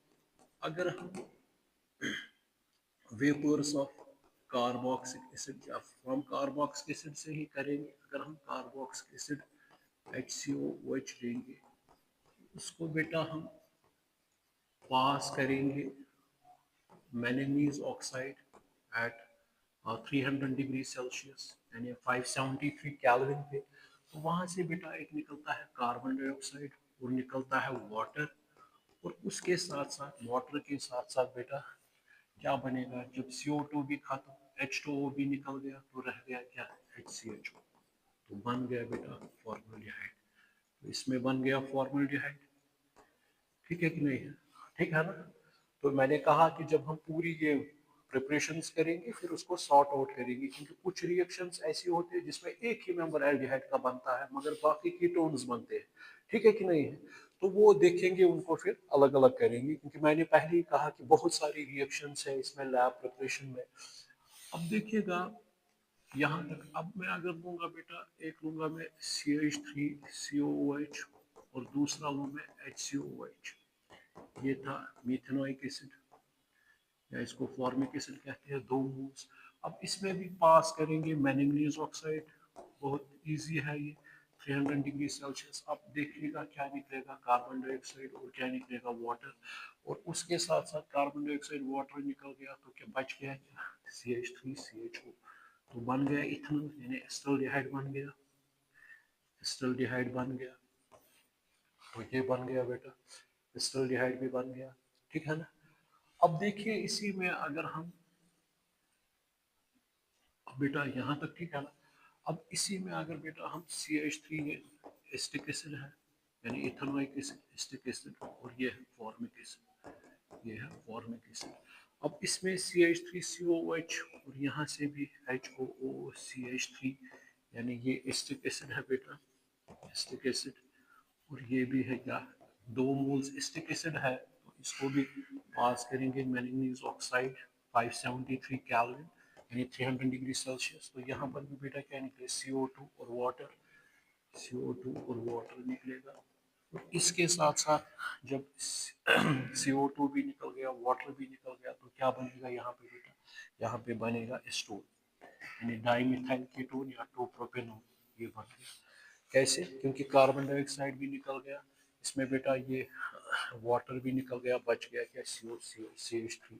अगर हम वेपर्स ऑफ कार्बोक्सिलिक एसिड या फ्रॉम कार्बोक्सिलिक एसिड से ही करेंगे, अगर हम कार्बोक्सिलिक एसिड HCOOH लेंगे, उसको बेटा हम पास करेंगे manganese oxide at 300 degree Celsius यानी 573 कैलोरीन पे, तो वहाँ से बेटा एक निकलता है कार्बन डाइऑक्साइड और निकलता है वाटर, और उसके साथ साथ वाटर के साथ साथ बेटा क्या बनेगा, जब CO2 भी खत्म, H2O भी निकल गया, तो रह गया क्या, HCHO, तो बन गया बेटा फॉर्मल्डिहाइड। तो इसमें बन गया फॉर्मल्डिहाइड, ठीक है कि नहीं है, ठीक है ना। तो मैंने कहा कि जब हम पूरी ये प्रिपरेशंस करेंगे फिर उसको सॉर्ट आउट करेंगे, क्योंकि कुछ रिएक्शंस ऐसी होती है जिसमें एक ही मेंबर एल्डिहाइड का बनता है मगर बाकी कीटोन्स बनते हैं, ठीक है कि नहीं है। तो वो देखेंगे, उनको फिर अलग अलग करेंगे, क्योंकि मैंने पहले ही कहा कि बहुत सारी रिएक्शंस है इसमें लैब प्रिपरेशन में। अब देखिएगा यहाँ तक, अब मैं अगर लूंगा बेटा, एक लूंगा मैं CH3COOH और दूसरा लूँ मैं HCOOH, ये था मीथेनोइक एसिड या इसको फॉर्मिक एसिड कहते हैं, 2 मोल्स। अब इसमें भी पास करेंगे मैंगनीज ऑक्साइड, बहुत इजी है ये, 300 डिग्री सेल्सियस। अब देखिएगा क्या निकलेगा, कार्बन डाइऑक्साइड और क्या निकलेगा, वाटर, और उसके साथ साथ कार्बन डाइऑक्साइड वाटर निकल गया तो क्या बच गया, क्या, CH3CHO, तो बन गया इथेनॉल यानी एस्टल्डिहाइड बन गया, एस्टल्डिहाइड बन गया, तो ये बन गया बेटा, एस्टल्डिहाइड भी बन गया, ठीक है ना। अब देखिए इसी में अगर हम, अब बेटा यहाँ तक ठीक है ना, अब इसी में अगर बेटा हम CH3 एस्टिक एसिड है यानी इथेनोइक एसिटिक एसिड, और ये है फॉर्मिक एसिड, ये है फॉर्मिक एसिड। अब इसमें CH3COOH और यहाँ से भी HOOCH3 यानी ये एस्टिक एसिड है बेटा, एस्टिक एसिड, और ये भी है क्या, 2 मोल्स एस्टिक एसिड है, तो इसको भी पास करेंगे मैंगनीज ऑक्साइड, 573 कैलोरी यानी 300 डिग्री सेल्सियस। तो यहाँ पर भी बेटा क्या निकले, CO2 और वाटर, CO2 और वाटर निकलेगा। और इसके साथ साथ जब CO2 भी निकल गया, वाटर भी निकल गया, तो क्या बनेगा यहाँ पे बेटा, यहाँ पे बनेगा एस्टोन यानी डाइमिथाइल कीटोन या 2-प्रोपेनॉल, ये बन गया। कैसे, क्योंकि कार्बन डाइऑक्साइड भी निकल गया, इसमें बेटा ये वाटर भी निकल गया, बच गया क्या, CH3।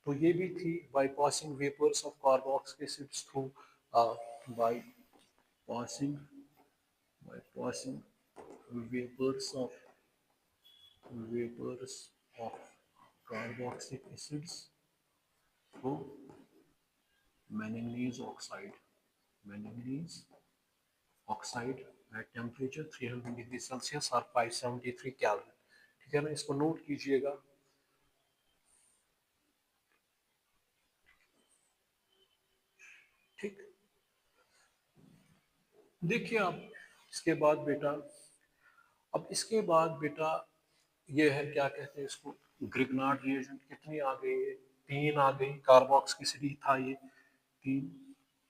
तो ये भी थी by passing vapours of carboxylic acids through, by passing by passing vapours of vapors of carboxylic acids through manganese oxide, manganese oxide at temperature 300 degree Celsius और 573 कैलोरी, ठीक है ना, इसको नोट कीजिएगा। ठीक, देखिए अब इसके बाद बेटा, अब इसके बाद बेटा ये है क्या कहते हैं इसको, ग्रिग्नार्ड रिएजेंट, कितनी आ गई है, 3 आ गई, कार्बोक्सिलिक था ये 3।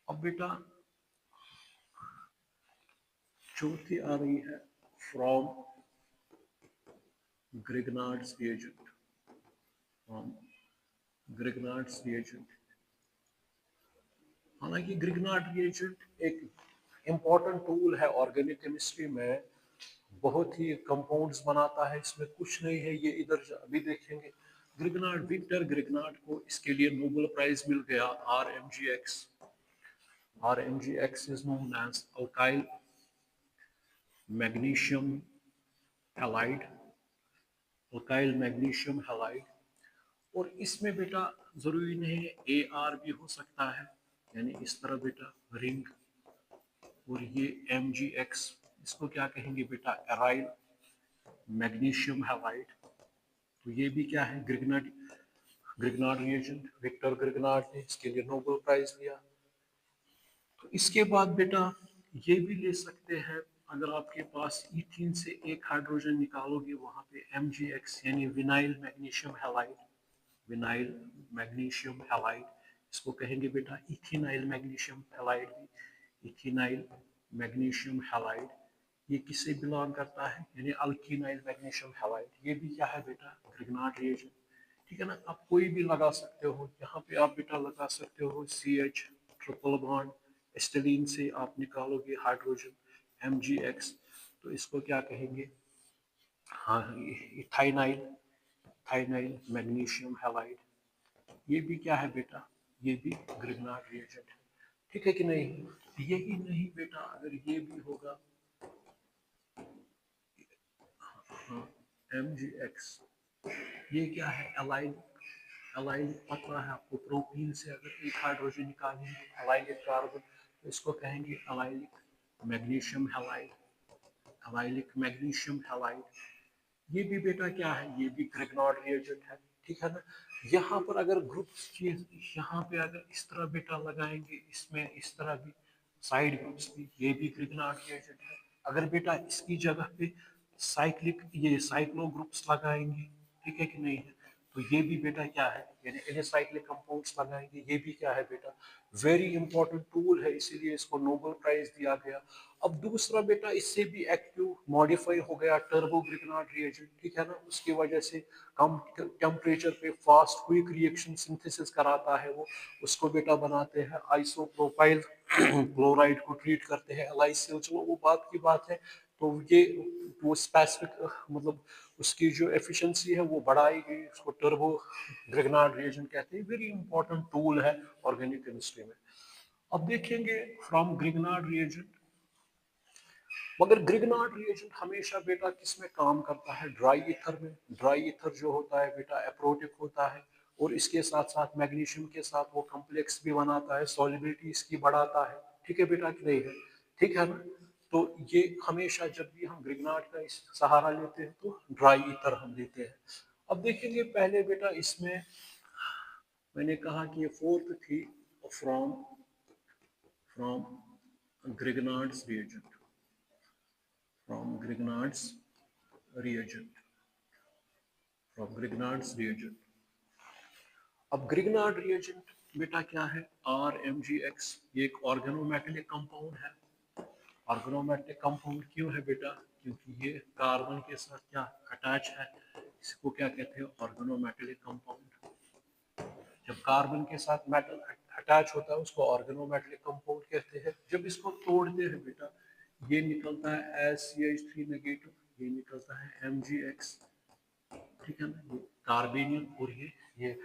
अब बेटा चौथी आ रही है from Grignard's reagent, from Grignard's reagent. हालांकि ग्रिग्नार्ड रिएजेंट एक इम्पॉर्टेंट टूल है ऑर्गेनिक केमिस्ट्री में, बहुत ही कंपाउंड्स बनाता है, इसमें कुछ नहीं है, ये इधर अभी देखेंगे। ग्रिग्नार्ड, विक्टर ग्रिग्नार्ड को इसके लिए नोबेल प्राइज मिल गया, RMGX, RMGX is known as alkyl magnesium halide, alkyl magnesium halide. और इसमें बेटा जरूरी नहीं है, AR भी हो सकता है, यानी इस तरह बेटा रिंग, और ये MgX, इसको क्या कहेंगे बेटा, एराइल मैग्नीशियम हैलाइड। तो ये भी क्या है, Grignard, Grignard reagent, Victor Grignard ने इसके लिए नोबेल प्राइज लिया। तो इसके बाद बेटा ये भी ले सकते हैं, अगर आपके पास इथीन से एक हाइड्रोजन निकालोगे, वहां पे MgX यानी vinyl magnesium halide, vinyl magnesium halide, इसको कहेंगे बेटा इथिनाइल मैग्नीशियम हैलाइड भी, इथिनाइल मैग्नीशियम हैलाइड। ये किससे बिलोंग करता है, यानी अल्कीनाइल मैग्नीशियम हैलाइड, ये भी क्या है बेटा, ग्रिग्नार्ड रिएजेंट, ठीक है ना। आप कोई भी लगा सकते हो, यहाँ पे आप बेटा लगा सकते हो CH ट्रिपल बॉन्ड, एस्टिलीन से आप निकालोगे हाइड्रोजन MgX, तो इसको क्या कहेंगे, हाँ, इथाइनाइल, थाइनाइल मैग्नीशियम हैलाइड, ये भी क्या है बेटा, ये भी ग्रिग्नार्ड रिएजेंट है, ठीक है कि नहीं? यही नहीं बेटा, अगर ये भी होगा MgX, ये क्या है? एलाइल। एलाइल पता है आपको, प्रोटीन से अगर एक हाइड्रोजन निकालेंगे एलाइलिक कार्बन तो इसको कहेंगे allylic magnesium halide, allylic magnesium halide. ये भी बेटा क्या है? ये भी ग्रिग्नार्ड रिएजेंट है, ठीक है ना? यहाँ पर अगर ग्रुप चीज, यहाँ पे अगर इस तरह बेटा लगाएंगे, इसमें इस तरह भी साइड ग्रुप्स भी, ये भी ग्रिग्नार्ड रिएजेंट है। अगर बेटा इसकी जगह पे साइक्लिक ये साइक्लो ग्रुप्स लगाएंगे, ठीक है कि नहीं है, तो ये भी बेटा क्या है? यानी एलिसाइक्लिक कंपाउंड्स लगाएंगे, ये भी क्या है बेटा? वेरी इंपॉर्टेंट टूल है, इसीलिए इसको नोबेल प्राइज दिया गया। अब दूसरा बेटा, इससे भी एक्टिव मॉडिफाई हो गया टर्बो ग्रिग्नार्ड रिएजेंट, ठीक है ना? उसकी वजह से कम टेम्परेचर पे फास्ट क्विक रिएक्शन सिंथेसिस कराता है वो, उसको बेटा बनाते हैं आइसोप्रोपाइल क्लोराइड को ट्रीट करते हैं एलआईसीएल। चलो वो बात की बात है। तो ये वो स्पेसिफिक मतलब उसकी जो एफिशिएंसी है वो बढ़ाई गई, उसको टर्बो ग्रिग्नार्ड रिएजेंट कहते हैं। वेरी इंपॉर्टेंट टूल है ऑर्गेनिक केमिस्ट्री में। अब देखेंगे फ्रॉम ग्रिग्नार्ड रिएजेंट, मगर ग्रिग्नार्ड रिएजेंट हमेशा बेटा किस में काम करता है? ड्राई ईथर में। ड्राई ईथर जो होता है बेटा एप्रोटिक होता है, और इसके साथ साथ मैग्नीशियम के साथ वो कॉम्प्लेक्स भी बनाता है, सॉल्युबिलिटी इसकी बढ़ाता है, ठीक है बेटा कि नहीं है? ठीक है ना? तो ये हमेशा जब भी हम ग्रिग्नार्ड का इस सहारा लेते हैं तो ड्राई ईथर हम लेते हैं। अब देखेंगे पहले बेटा इसमें मैंने कहा कि ये फोर्थ थी, from from Grignard's reagent, from Grignard's reagent, from Grignard's reagent। अब ग्रिग्नार्ड रिएजेंट बेटा क्या है? RMgX। ये एक ऑर्गेनोमेटेलिक कंपाउंड है। ऑर्गेनोमेटेलिक कंपाउंड क्यों है बेटा? क्योंकि ये कार्बन के साथ क्या अटैच है, इसको क्या कहते हैं? Organometallic compound. जब कार्बन के साथ मेटल अटैच होता है उसको ऑर्गेनोमेटेलिक कंपाउंड कहते हैं। जब इसको तोड़ते हैं बेटा, ये निकलता है SCH3 नेगेटिव, ये निकलता है MgX, ठीक है ना? ये कार्बेनियम, और ये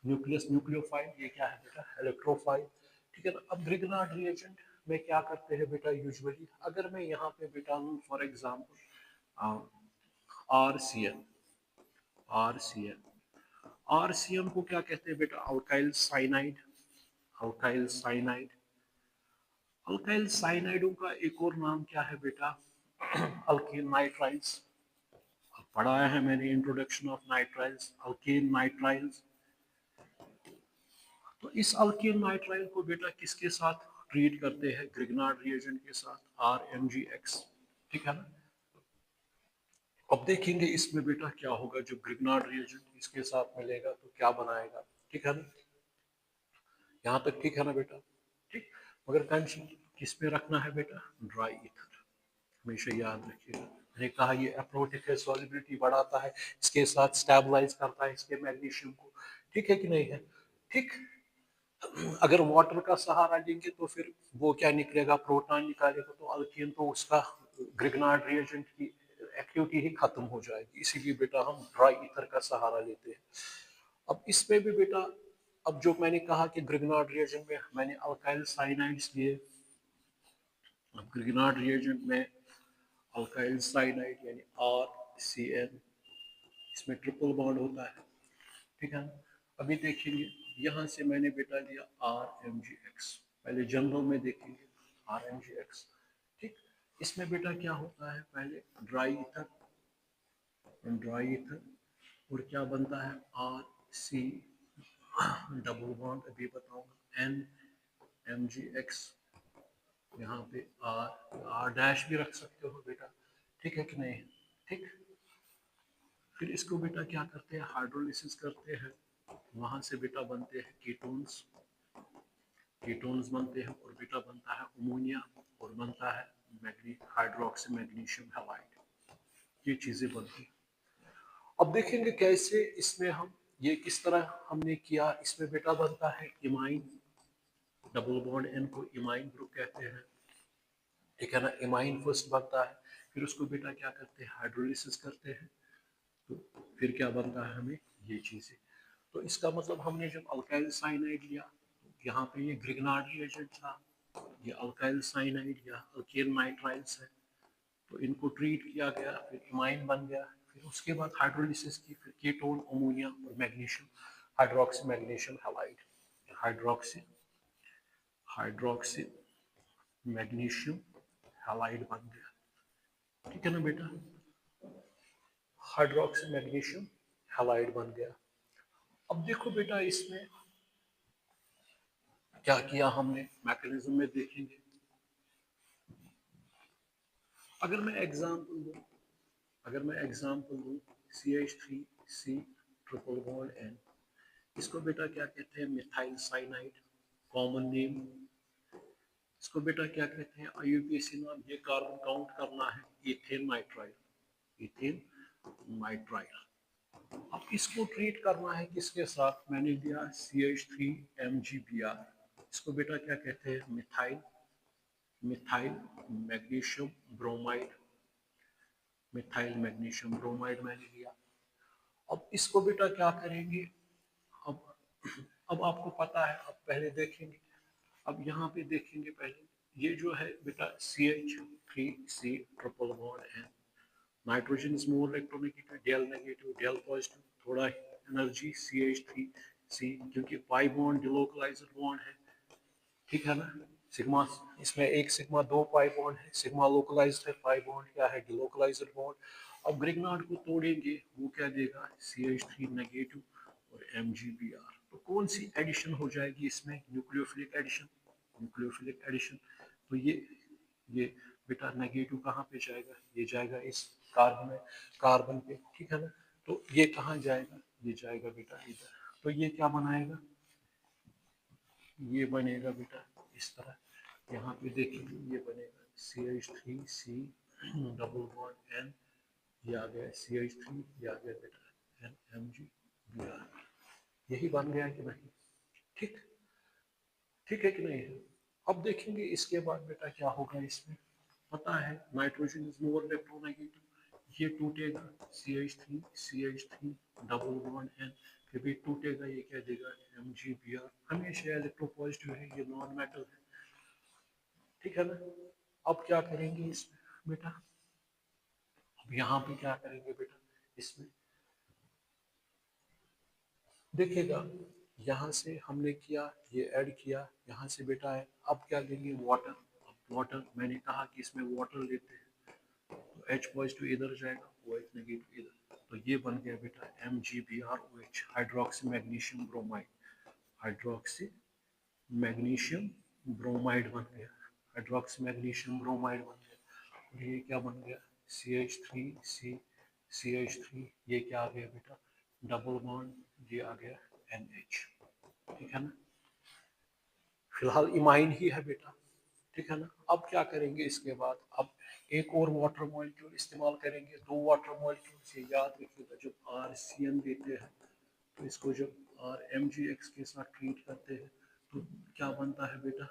न्यूक्लियस न्यूक्लियोफाइल, ये क्या है बेटा? इलेक्ट्रोफाइल, ठीक है ना? अब ग्रिग्नार्ड रिएजेंट में क्या करते हैं बेटा यूजुअली? अगर मैं यहाँ पे बेटा लूँ for example RCN, RCN, RCN को क्या कहते हैं बेटा? Alkyl cyanide, alkyl cyanide. Alkyl साइनाइडों का एक और नाम क्या है बेटा? Alkene nitriles. पढ़ाया है मैंने introduction of nitriles, alkene nitriles. तो इस अल्कीन नाइट्राइल को बेटा किसके साथ ट्रीट करते हैं? ग्रिग्नार्ड रिएजेंट के साथ, RMgX, ठीक है ना? अब देखेंगे इसमें बेटा क्या होगा, जो ग्रिग्नार्ड रिएजेंट इसके साथ मिलेगा तो क्या बनाएगा, ठीक है ना? यहाँ तक ठीक है ना बेटा? ठीक। मगर टेंशन किस पे रखना है बेटा? ड्राई ईथर, हमेशा याद रखिएगा। मैंने कहा ये अप्रोटिक है, सॉल्युबिलिटी बढ़ाता है, इसके साथ स्टेबलाइज करता है इसके मैग्नीशियम को, ठीक है कि नहीं है? ठीक। अगर वाटर का सहारा लेंगे तो फिर वो क्या निकलेगा? प्रोटॉन निकालेगा, तो अल्कीन तो उसका ग्रिग्नार्ड रिएजेंट की एक्टिविटी ही खत्म हो जाएगी। इसीलिए बेटा हम ड्राई ईथर का सहारा लेते हैं। अब इसमें भी बेटा, अब जो मैंने कहा कि ग्रिग्नार्ड रिएजेंट में मैंने अल्काइल साइनाइड्स लिए, अब ग्रिग्नार्ड रिएजेंट में अल्काइल साइनाइड यानी RCN, इसमें ट्रिपल बॉन्ड होता है, ठीक है ना? अभी देखेंगे यहाँ से मैंने बेटा लिया RMgX, पहले जनरल में देखेंगे RMgX, ठीक। इसमें बेटा क्या होता है? पहले ड्राई ईथर, ड्राई ईथर, और क्या बनता है? RC डबल बॉन्ड, अभी बताऊंगा, NMgX, यहाँ पे R डैश भी रख सकते हो बेटा, ठीक है कि नहीं? ठीक। फिर इसको बेटा क्या करते हैं? हाइड्रोलिसिस करते हैं, वहां से बेटा बनते हैं कीटोन्स, कीटोन्स बनते हैं, और बेटा बनता है अमोनिया, और बनता है हाइड्रोक्सी मैग्नीशियम हैलाइड, ये चीजें बनती हैं। अब देखेंगे कैसे इसमें हम ये किस तरह हमने किया। इसमें बेटा बनता है इमाइन, डबल बॉन्ड N को इमाइन ग्रुप कहते हैं, ठीक है ना? इमाइन फर्स्ट बनता है, फिर उसको बेटा क्या करते हैं? हाइड्रोलिसिस करते हैं, तो फिर क्या बनता है हमें? ये चीजें। तो इसका मतलब हमने जब अल्काइल साइनाइड लिया, यहाँ पे ये ग्रिग्नार्ड रिएजेंट था, ये अल्काइल साइनाइड या अल्केन नाइट्राइल्स है, तो इनको ट्रीट किया गया, फिर इमाइन बन गया, फिर उसके बाद हाइड्रोलिसिस की, फिर कीटोन अमोनिया और magnesium hydroxy magnesium halide, hydroxy hydroxy magnesium halide बन गया। ठीक है ना बेटा, हाइड्रोक्सी मैग्नीशियम हैलाइड बन गया। अब देखो बेटा इसमें क्या किया हमने, मैकेनिज्म में देखेंगे। अगर मैं एग्जांपल दूं CH3C ट्रिपल बॉन्ड N, इसको बेटा क्या कहते हैं, मिथाइल साइनाइड, कॉमन नेम। इसको बेटा क्या कहते हैं, IUPAC नाम, ये कार्बन काउंट करना है, इथेन नाइट्राइल, इथेन नाइट्राइल। अब इसको ट्रीट करना है किसके साथ, मैंने दिया CH3MgBr, इसको बेटा क्या कहते हैं, methyl methyl magnesium bromide, methyl magnesium bromide मैंने लिया। अब इसको बेटा क्या करेंगे, अब अब आपको पता है, अब पहले देखेंगे, अब यहाँ पे देखेंगे पहले, ये जो है बेटा CH3C triple bond N, nitrogen is more electronegative, del negative, del positive, थोड़ा एनर्जी CH3C, क्योंकि पाई बॉन्ड डिलोकलाइजर बॉन्ड है, ठीक है ना, सिग्मा, इसमें एक सिग्मा दो पाई बॉन्ड है, सिग्मा लोकलाइज्ड है, पाई बॉन्ड क्या है, डिलोकलाइजर बॉन्ड। अब ग्रिग्नार्ड को तोड़ेंगे, वो क्या देगा, CH3 नेगेटिव और MgBr, तो कौन सी एडिशन हो जाएगी इसमें, न्यूक्लियोफिलिक एडिशन, न्यूक्लियोफिलिक एडिशन। तो ये बेटा नेगेटिव कहाँ पे जाएगा, ये जाएगा इस कार्बन पे, ठीक है ना, तो ये कहाँ जाएगा, ये जाएगा बेटा इधर, तो ये क्या बनाएगा, ये बनेगा बेटा इस तरह, यहाँ पे देखिए ये बनेगा CH3C डबल बॉन्ड N, ये आ गया CH3, ये आ गया बेटा NMgBr, यही बन गया कि नहीं, ठीक, ठीक है कि नहीं है। अब देखेंगे इसके बाद बेटा क्या होगा, इसमें पता है नाइट्रोजन इज मोर इलेक्ट्रोनेगेटिव, ये टूटेगा CH3 डबल बॉन्ड N, फिर भी टूटेगा, ये क्या देगा, MgBr, हमेशा इलेक्ट्रोपॉजिटिव है, ये नॉन मेटल है, ठीक है ना। अब क्या करेंगे इसमें बेटा, अब यहाँ पे क्या करेंगे बेटा, इसमें देखिएगा, यहाँ से हमने किया, ये ऐड किया, यहाँ से बेटा है, अब क्या देंगे, वाटर, अब वाटर मैंने कहा कि इसमें वाटर लेते हैं, तो H पॉजिटिव इधर जाएगा, OH नेगेटिव इधर, तो ये बन गया बेटा MgBrOH, hydroxy magnesium bromide, hydroxy magnesium bromide बन गया, हाइड्रोक्सी मैग्नीशियम ब्रोमाइड बन गया, और ये क्या बन गया, CH3 ये क्या आ गया बेटा, डबल बॉन्ड, ये आ गया NH, ठीक है ना, फिलहाल इमाइन ही है बेटा, ठीक है ना। अब क्या करेंगे इसके बाद, अब एक और वाटर मॉलिक्यूल इस्तेमाल करेंगे, दो वाटर मॉलिक्यूल से, याद रखिएगा जब RCN देते हैं, तो इसको जब RMgX के साथ ट्रीट करते हैं, तो क्या बनता है बेटा,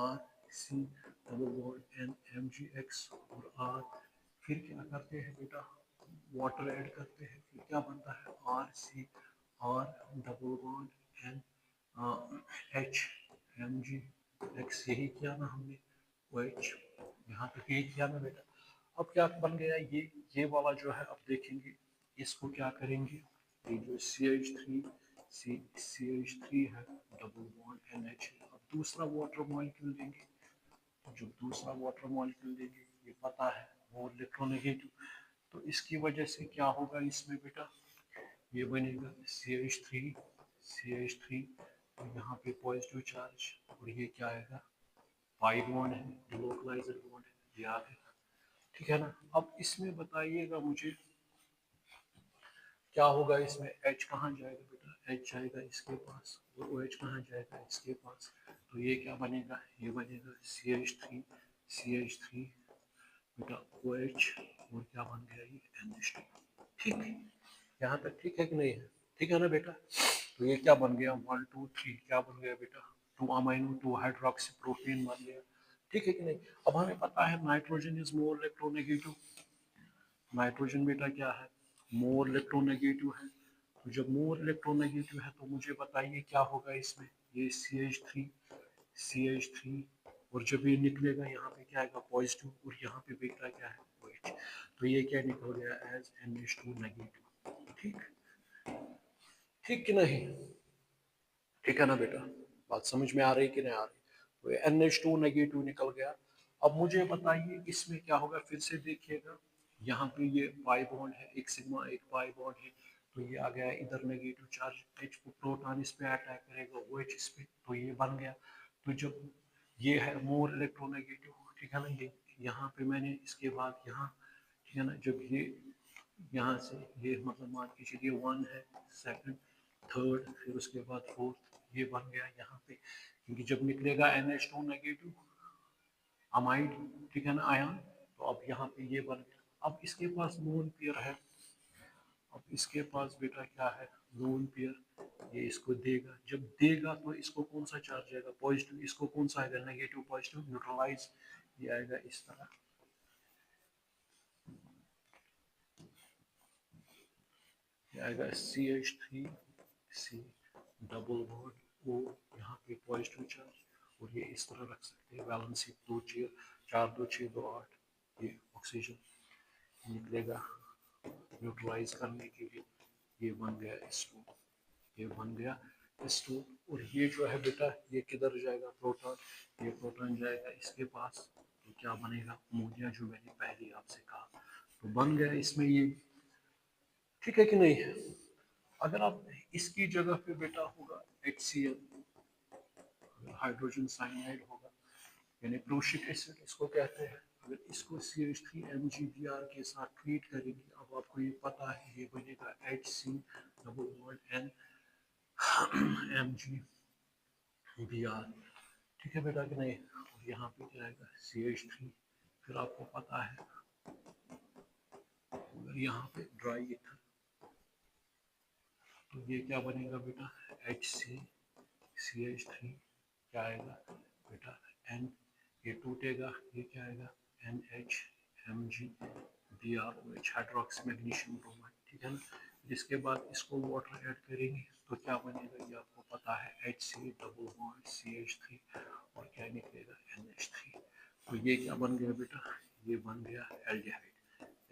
RC डबल बॉन्ड NMgX और R, फिर क्या करते हैं बेटा, वाटर ऐड करते हैं, फिर क्या बनता है, R double bond N H MgX, यही किया ना हमने, OH, यहाँ तक यही किया ना बेटा। अब क्या बन गया, ये वाला जो है, अब देखेंगे इसको क्या करेंगे, ये जो CH3 है डबल बॉन्ड NH, अब दूसरा वाटर मॉलिक्यूल लेंगे, जो दूसरा वाटर मॉलिक्यूल लेंगे, ये पता है वो इलेक्ट्रोनेगेटिव, तो इसकी वजह से क्या होगा इसमें बेटा, ये बनेगा CH3 और यहाँ पे पॉजिटिव चार्ज, और ये क्या आएगा, पाई बॉन्ड है, डिलोकलाइजर बॉन्ड है, ये आ गया, ठीक है ना। अब इसमें बताइएगा मुझे क्या होगा, इसमें H कहाँ जाएगा बेटा, H जाएगा इसके पास, और OH कहाँ जाएगा, इसके पास, तो ये क्या बनेगा, ये बनेगा CH3 बेटा OH, और क्या बन गया, ये NH2, ठीक, यहाँ तक ठीक है कि नहीं है, ठीक है ना बेटा। तो ये क्या बन गया, 1 2 3, क्या बन गया बेटा, 2 अमाइनो 2 हाइड्रोक्सी प्रोटीन बन गया, ठीक है कि नहीं। अब हमें पता है nitrogen is more electronegative, nitrogen बेटा क्या है, मोर इलेक्ट्रोनेगेटिव है, तो जब मोर इलेक्ट्रोनेगेटिव है तो मुझे बताइए क्या होगा इसमें, ये CH3 और जब ये निकलेगा यहाँ पे क्या आएगा पॉजिटिव और यहाँ पे बेटा क्या है OH। तो ये क्या निकल गया एज NH2 नेगेटिव। ठीक, ठीक कि नहीं? ठीक है ना बेटा, बात समझ में आ रही कि नहीं आ रही? तो ये NH2 नेगेटिव निकल गया। अब मुझे बताइए इसमें क्या होगा, फिर से देखिएगा यहाँ पे ये पाई बॉन्ड है, एक सिग्मा एक पाई बॉन्ड है, तो ये आ गया इधर नेगेटिव चार्ज, H प्रोटॉन इस पे अटैक करेगा OH इस पे, तो ये बन गया। तो जब ये है मोर इलेक्ट्रोनेगेटिव, ठीक है ना, ये यहाँ पे मैंने इसके बाद यहाँ, ठीक है ना, जब ये यहाँ से ये मतलब मान के चलिए 1 है, सेकंड, थर्ड, फिर उसके बाद फोर्थ, ये बन गया यहाँ पे, क्योंकि जब निकलेगा NH2 नेगेटिव अमाइड, ठीक है ना, आयन, तो अब यहाँ पे ये बन गया। अब इसके पास लोन पेयर है, अब इसके पास बेटा क्या है लोन पेयर, ये इसको देगा, जब देगा तो इसको कौन सा चार्ज आएगा पॉजिटिव, इसको कौन सा आएगा नेगेटिव पॉजिटिव न्यूट्रलाइज, ये आएगा इस तरह, ये आएगा CH3C डबल बॉन्ड O, यहाँ पे पॉजिटिव चार्ज, और ये इस तरह रख सकते हैं वैलेंसी 2 4 4 2 6 2 8, ये ऑक्सीजन निकलेगा न्यूट्रलाइज करने के लिए, ये बन गया S2, ये बन गया S2, और ये जो है बेटा ये किधर जाएगा प्रोटॉन, ये प्रोटॉन जाएगा इसके पास, तो क्या बनेगा अमोनिया, जो मैंने पहले आपसे कहा, तो बन गया इसमें ये। ठीक है कि नहीं? अगर आप इसकी जगह पे बेटा होगा HCl, हाइड्रोजन साइनाइड होगा, यानी क्लोशिक एसिड इसको कहते हैं, अगर इसको CH3MgBr के साथ ट्रीट करेंगे, अब आपको ये पता है ये बनेगा HC double bond N MgBr। ठीक है बेटा कि नहीं? और यहाँ पे क्या आएगा CH3, फिर आपको पता है अगर यहाँ पे ड्राई ईथर, तो ये क्या बनेगा बेटा HCCH3, क्या आएगा बेटा N, ये टूटेगा, ये क्या आएगा NHMgBrOH, हाइड्रोक्सी मैग्नीशियम ब्रोमाइड, ठीक है ना। जिसके बाद इसको वाटर ऐड करेंगे तो क्या बनेगा, ये आपको पता है HC डबल बॉन्ड CH3 और क्या निकलेगा NH3। तो ये क्या बन गया बेटा, ये बन गया एल्डिहाइड,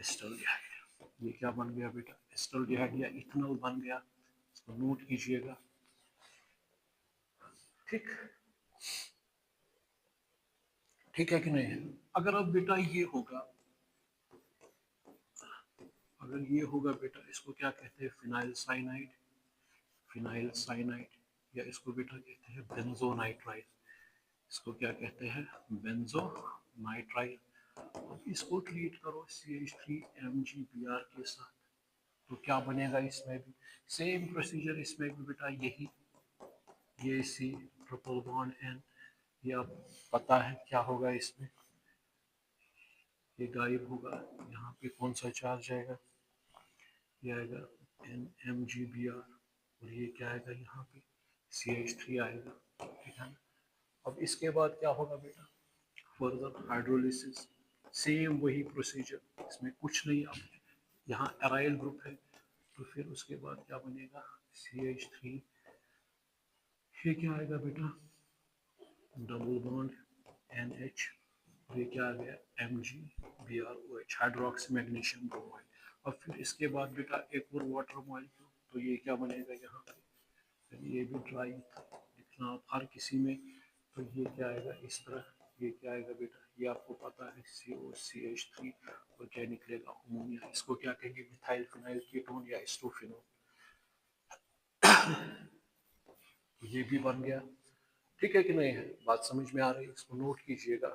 एस्टल्डिहाइड। ये क्या बन गया बेटा एस्टल्डिहाइड या इथेनॉल बन गया, इसको नोट कीजिएगा। ठीक, ठीक है कि नहीं? अगर अब बेटा ये होगा, अगर ये होगा बेटा इसको क्या कहते हैं फिनाइल साइनाइड, फिनाइल साइनाइड, या इसको बेटा कहते हैं बेंजोनाइट्राइल, इसको क्या कहते हैं बेंजोनाइट्राइल। अब इसको ट्रीट करो CH3MgBr के साथ, तो क्या बनेगा इसमें भी सेम प्रोसीजर, इसमें भी बेटा यही, ये C ट्रिपल बॉन्ड N, ये आप पता है क्या होगा इसमें, ये गायब होगा, यहाँ पे कौन सा चार्ज आएगा, ये आएगा NMgBr, और ये क्या आएगा यहाँ पे CH3 आएगा, ठीक है ना। अब इसके बाद क्या होगा बेटा फर्दर हाइड्रोलिसिस, सेम वही प्रोसीजर, इसमें कुछ नहीं, अब यहाँ एराइल ग्रुप है, तो फिर उसके बाद क्या बनेगा CH3, ये क्या आएगा बेटा डबल बॉन्ड NH, ये क्या आ गया MgBrOH, हाइड्रोक्सी मैग्नीशियम ब्रोमाइड। और फिर इसके बाद बेटा एक और वाटर मॉलिक्यूल, तो ये क्या बनेगा यहाँ पे, ये भी ड्राई लिखना आप हर किसी में, तो ये क्या आएगा इस तरह, ये क्या आएगा बेटा, ये आपको पता है COCH3, और क्या निकलेगा अमोनिया, इसको क्या कहेंगे मिथाइल फिनाइल कीटोन या एस्टोफिनोल, ये भी बन गया। ठीक है कि नहीं है, बात समझ में आ रही है, इसको नोट कीजिएगा।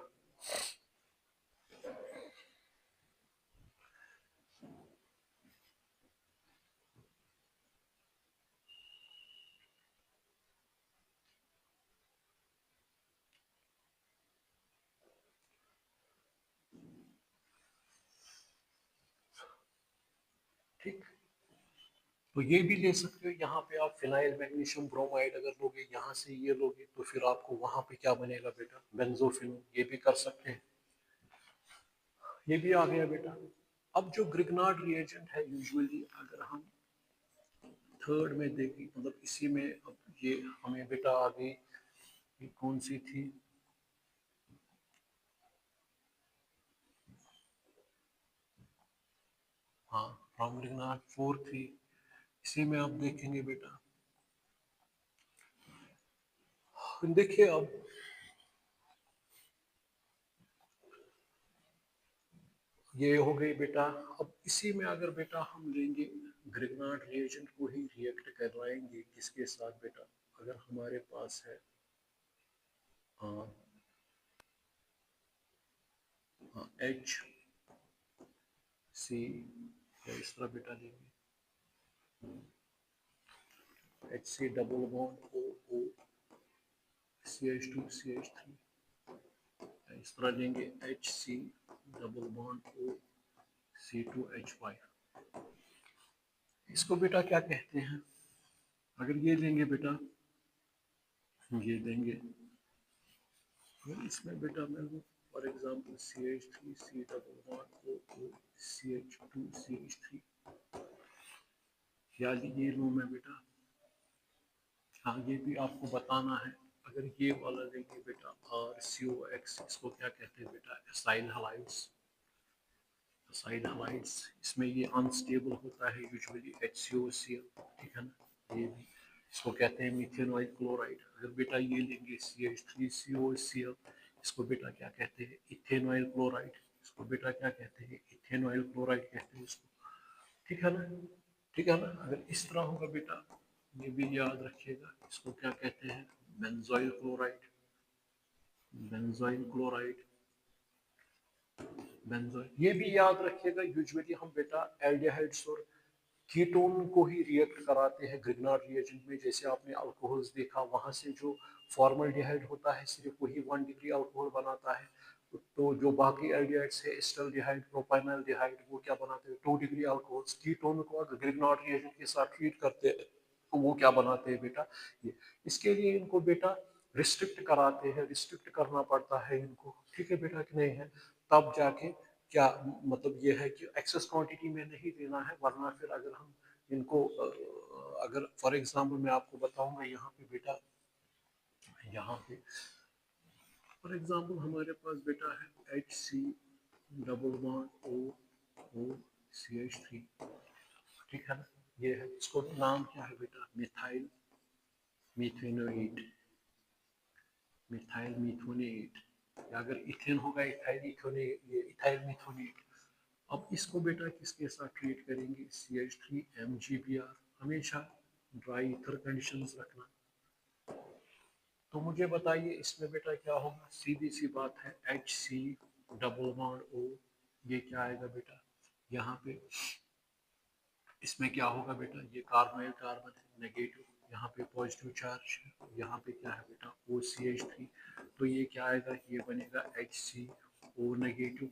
ठीक, तो ये भी ले सकते हो, यहाँ पे आप फिनाइल मैग्नीशियम ब्रोमाइड अगर लोगे, यहाँ से ये लोगे, तो फिर आपको वहां पे क्या बनेगा बेटा बेंजोफिनोल, ये भी कर सकते हैं, ये भी आ गया बेटा। अब जो ग्रिग्नार्ड रिएजेंट है यूजुअली अगर हम थर्ड में देखिए, मतलब इसी में अब ये हमें बेटा आ गई, ये कौन सी थी, हाँ फ्रॉम लिग्नार्ड 4 थी। इसी में आप देखेंगे बेटा, देखिए अब ये हो गई बेटा। अब इसी में अगर बेटा हम लेंगे ग्रिग्नार्ड रिएजेंट को ही रिएक्ट करवाएंगे किसके साथ बेटा, अगर हमारे पास है एच सी, या इस तरह बेटा लेंगे H C double bond O O C H two C H three, इस तरह लेंगे H C double bond O C two H five. इसको बेटा क्या कहते हैं, अगर ये लेंगे बेटा, ये देंगे, अगर इसमें बेटा मैं लूँ for example C H three C double bond O O C H two C H three, या ये लूँ मैं बेटा, हाँ ये भी आपको बताना है, अगर ये वाला लेंगे बेटा आर सी ओ एक्स, इसको क्या कहते हैं बेटा, एसाइल हलाइड्स, एसाइल हलाइड्स, इसमें ये अनस्टेबल होता है यूजुअली HCOCl, ठीक है ना, ये भी इसको कहते हैं मीथेनॉइल क्लोराइड। अगर बेटा ये लेंगे CH3COCl, इसको बेटा क्या कहते हैं, इथेनॉइल क्लोराइड, इसको बेटा क्या कहते हैं, इथेनॉइल क्लोराइड कहते हैं इसको, ठीक है ना, ठीक है ना। अगर इस तरह होगा बेटा, ये भी याद रखिएगा, इसको क्या कहते हैं, benzoyl chloride, benzoyl chloride, benzoyl, ये भी याद रखिएगा। यूजुअली हम बेटा एल्डिहाइड्स और कीटोन को ही रिएक्ट कराते हैं ग्रिग्नार्ड रिएजेंट में, जैसे आपने अल्कोहल्स देखा, वहां से जो फॉर्मल्डिहाइड होता है सिर्फ वही 1 डिग्री अल्कोहल बनाता है, तो जो बाकी एल्डिहाइड्स है एस्टल्डिहाइड प्रोपाइनल्डिहाइड वो क्या बनाते हैं, 2 डिग्री अल्कोहल्स। कीटोन को अगर ग्रिग्नार्ड रिएजेंट के साथ ट्रीट करते हैं तो वो क्या बनाते हैं बेटा, ये, इसके लिए इनको बेटा रिस्ट्रिक्ट कराते हैं, रिस्ट्रिक्ट करना पड़ता है इनको, ठीक है बेटा कि नहीं है, तब जाके क्या मतलब ये है कि एक्सेस क्वांटिटी में नहीं देना है, वरना फिर अगर हम इनको अगर फॉर एग्जांपल मैं आपको बताऊंगा यहाँ पे बेटा, यहाँ पे फॉर एग्जांपल हमारे पास बेटा है H C double bond O O C H three, ठीक है ना, ये है, इसको नाम क्या है बेटा, मिथाइल मीथेनोएट, मिथाइल मिथोनेट, या अगर इथेन होगा इथाइल इथोनेट, ये इथाइल मिथोनेट। अब इसको बेटा किसके साथ ट्रीट करेंगे, CH3MgBr, हमेशा ड्राई ईथर कंडीशंस रखना। तो मुझे बताइए इसमें बेटा क्या होगा, सीधी सी बात है H C double bond O, ये क्या आएगा बेटा, यहाँ पे इसमें क्या होगा बेटा, ये कार्बोनाइल कार्बन है नेगेटिव, यहाँ पे पॉजिटिव चार्ज है, यहाँ पे क्या है बेटा OCH3, तो ये क्या आएगा, ये बनेगा HCO नेगेटिव,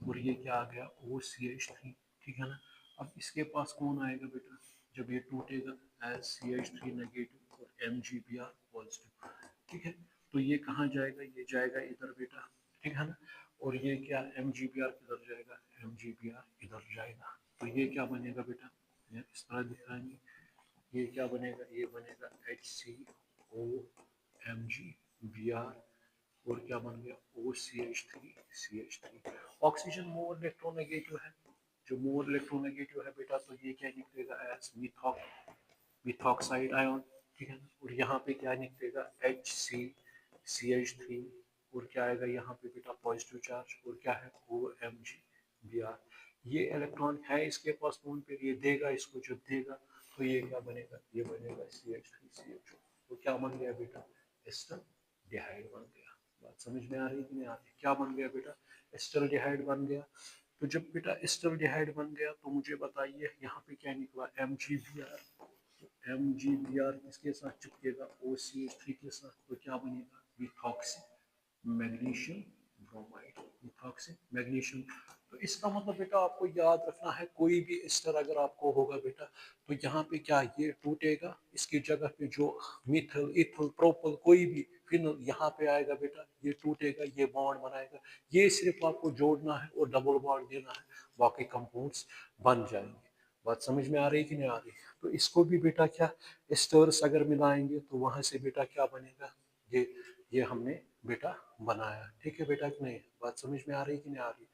और ये क्या आ गया OCH3, ठीक है ना। अब इसके पास कौन आएगा बेटा, जब ये टूटेगा एज CH3 नेगेटिव और MgBr पॉजिटिव, ठीक है, तो ये कहाँ जाएगा, ये जाएगा इधर बेटा, ठीक है ना, और ये क्या MgBr किधर जाएगा, MgBr इधर जाएगा, तो ये क्या बनेगा बेटा, ये इस तरह दिखाएंगे, ये क्या बनेगा, ये बनेगा HCO MgBr, और क्या बन गया OCH3CH3। ऑक्सीजन मोर इलेक्ट्रोनेगेटिव है, जो मोर इलेक्ट्रोनेगेटिव है बेटा, तो ये क्या निकलेगा एज मिथॉक्साइड आयन, ठीक है ना, और यहाँ पे क्या निकलेगा HCCH3, और क्या आएगा यहाँ पे बेटा पॉजिटिव चार्ज, और क्या है OMgBr, ये इलेक्ट्रॉन है इसके पास मून पे, ये देगा इसको, जो देगा तो ये क्या बनेगा, ये बनेगा CH3CH, तो क्या बन गया बेटा, एस्टल्डिहाइड बन गया। बात समझ में आ रही कि नहीं आ रही, क्या बन गया बेटा, एस्टल्डिहाइड बन गया। तो जब बेटा एस्टल्डिहाइड बन गया तो मुझे बताइए यहाँ पे क्या निकला, MgBr, MgBr किसके साथ चिपकेगा, OCH3 के साथ, तो क्या बनेगा, methoxy magnesium bromide, methoxy magnesium. तो इसका मतलब बेटा आपको याद रखना है, कोई भी एस्टर अगर आपको होगा बेटा, तो यहाँ पे क्या ये टूटेगा, इसकी जगह पे जो मिथल इथल प्रोपल कोई भी फिनल यहाँ पे आएगा बेटा, ये टूटेगा, ये बॉन्ड बनाएगा, ये सिर्फ आपको जोड़ना है और डबल बॉन्ड देना है, बाकी कंपाउंड्स बन जाएंगे। बात समझ में आ रही कि नहीं आ रही? तो इसको भी बेटा क्या एस्टर्स अगर मिलाएंगे तो वहां से बेटा क्या बनेगा, ये ये हमने बेटा बनाया। ठीक है बेटा कि नहीं? बात समझ में आ रही कि नहीं आ रही?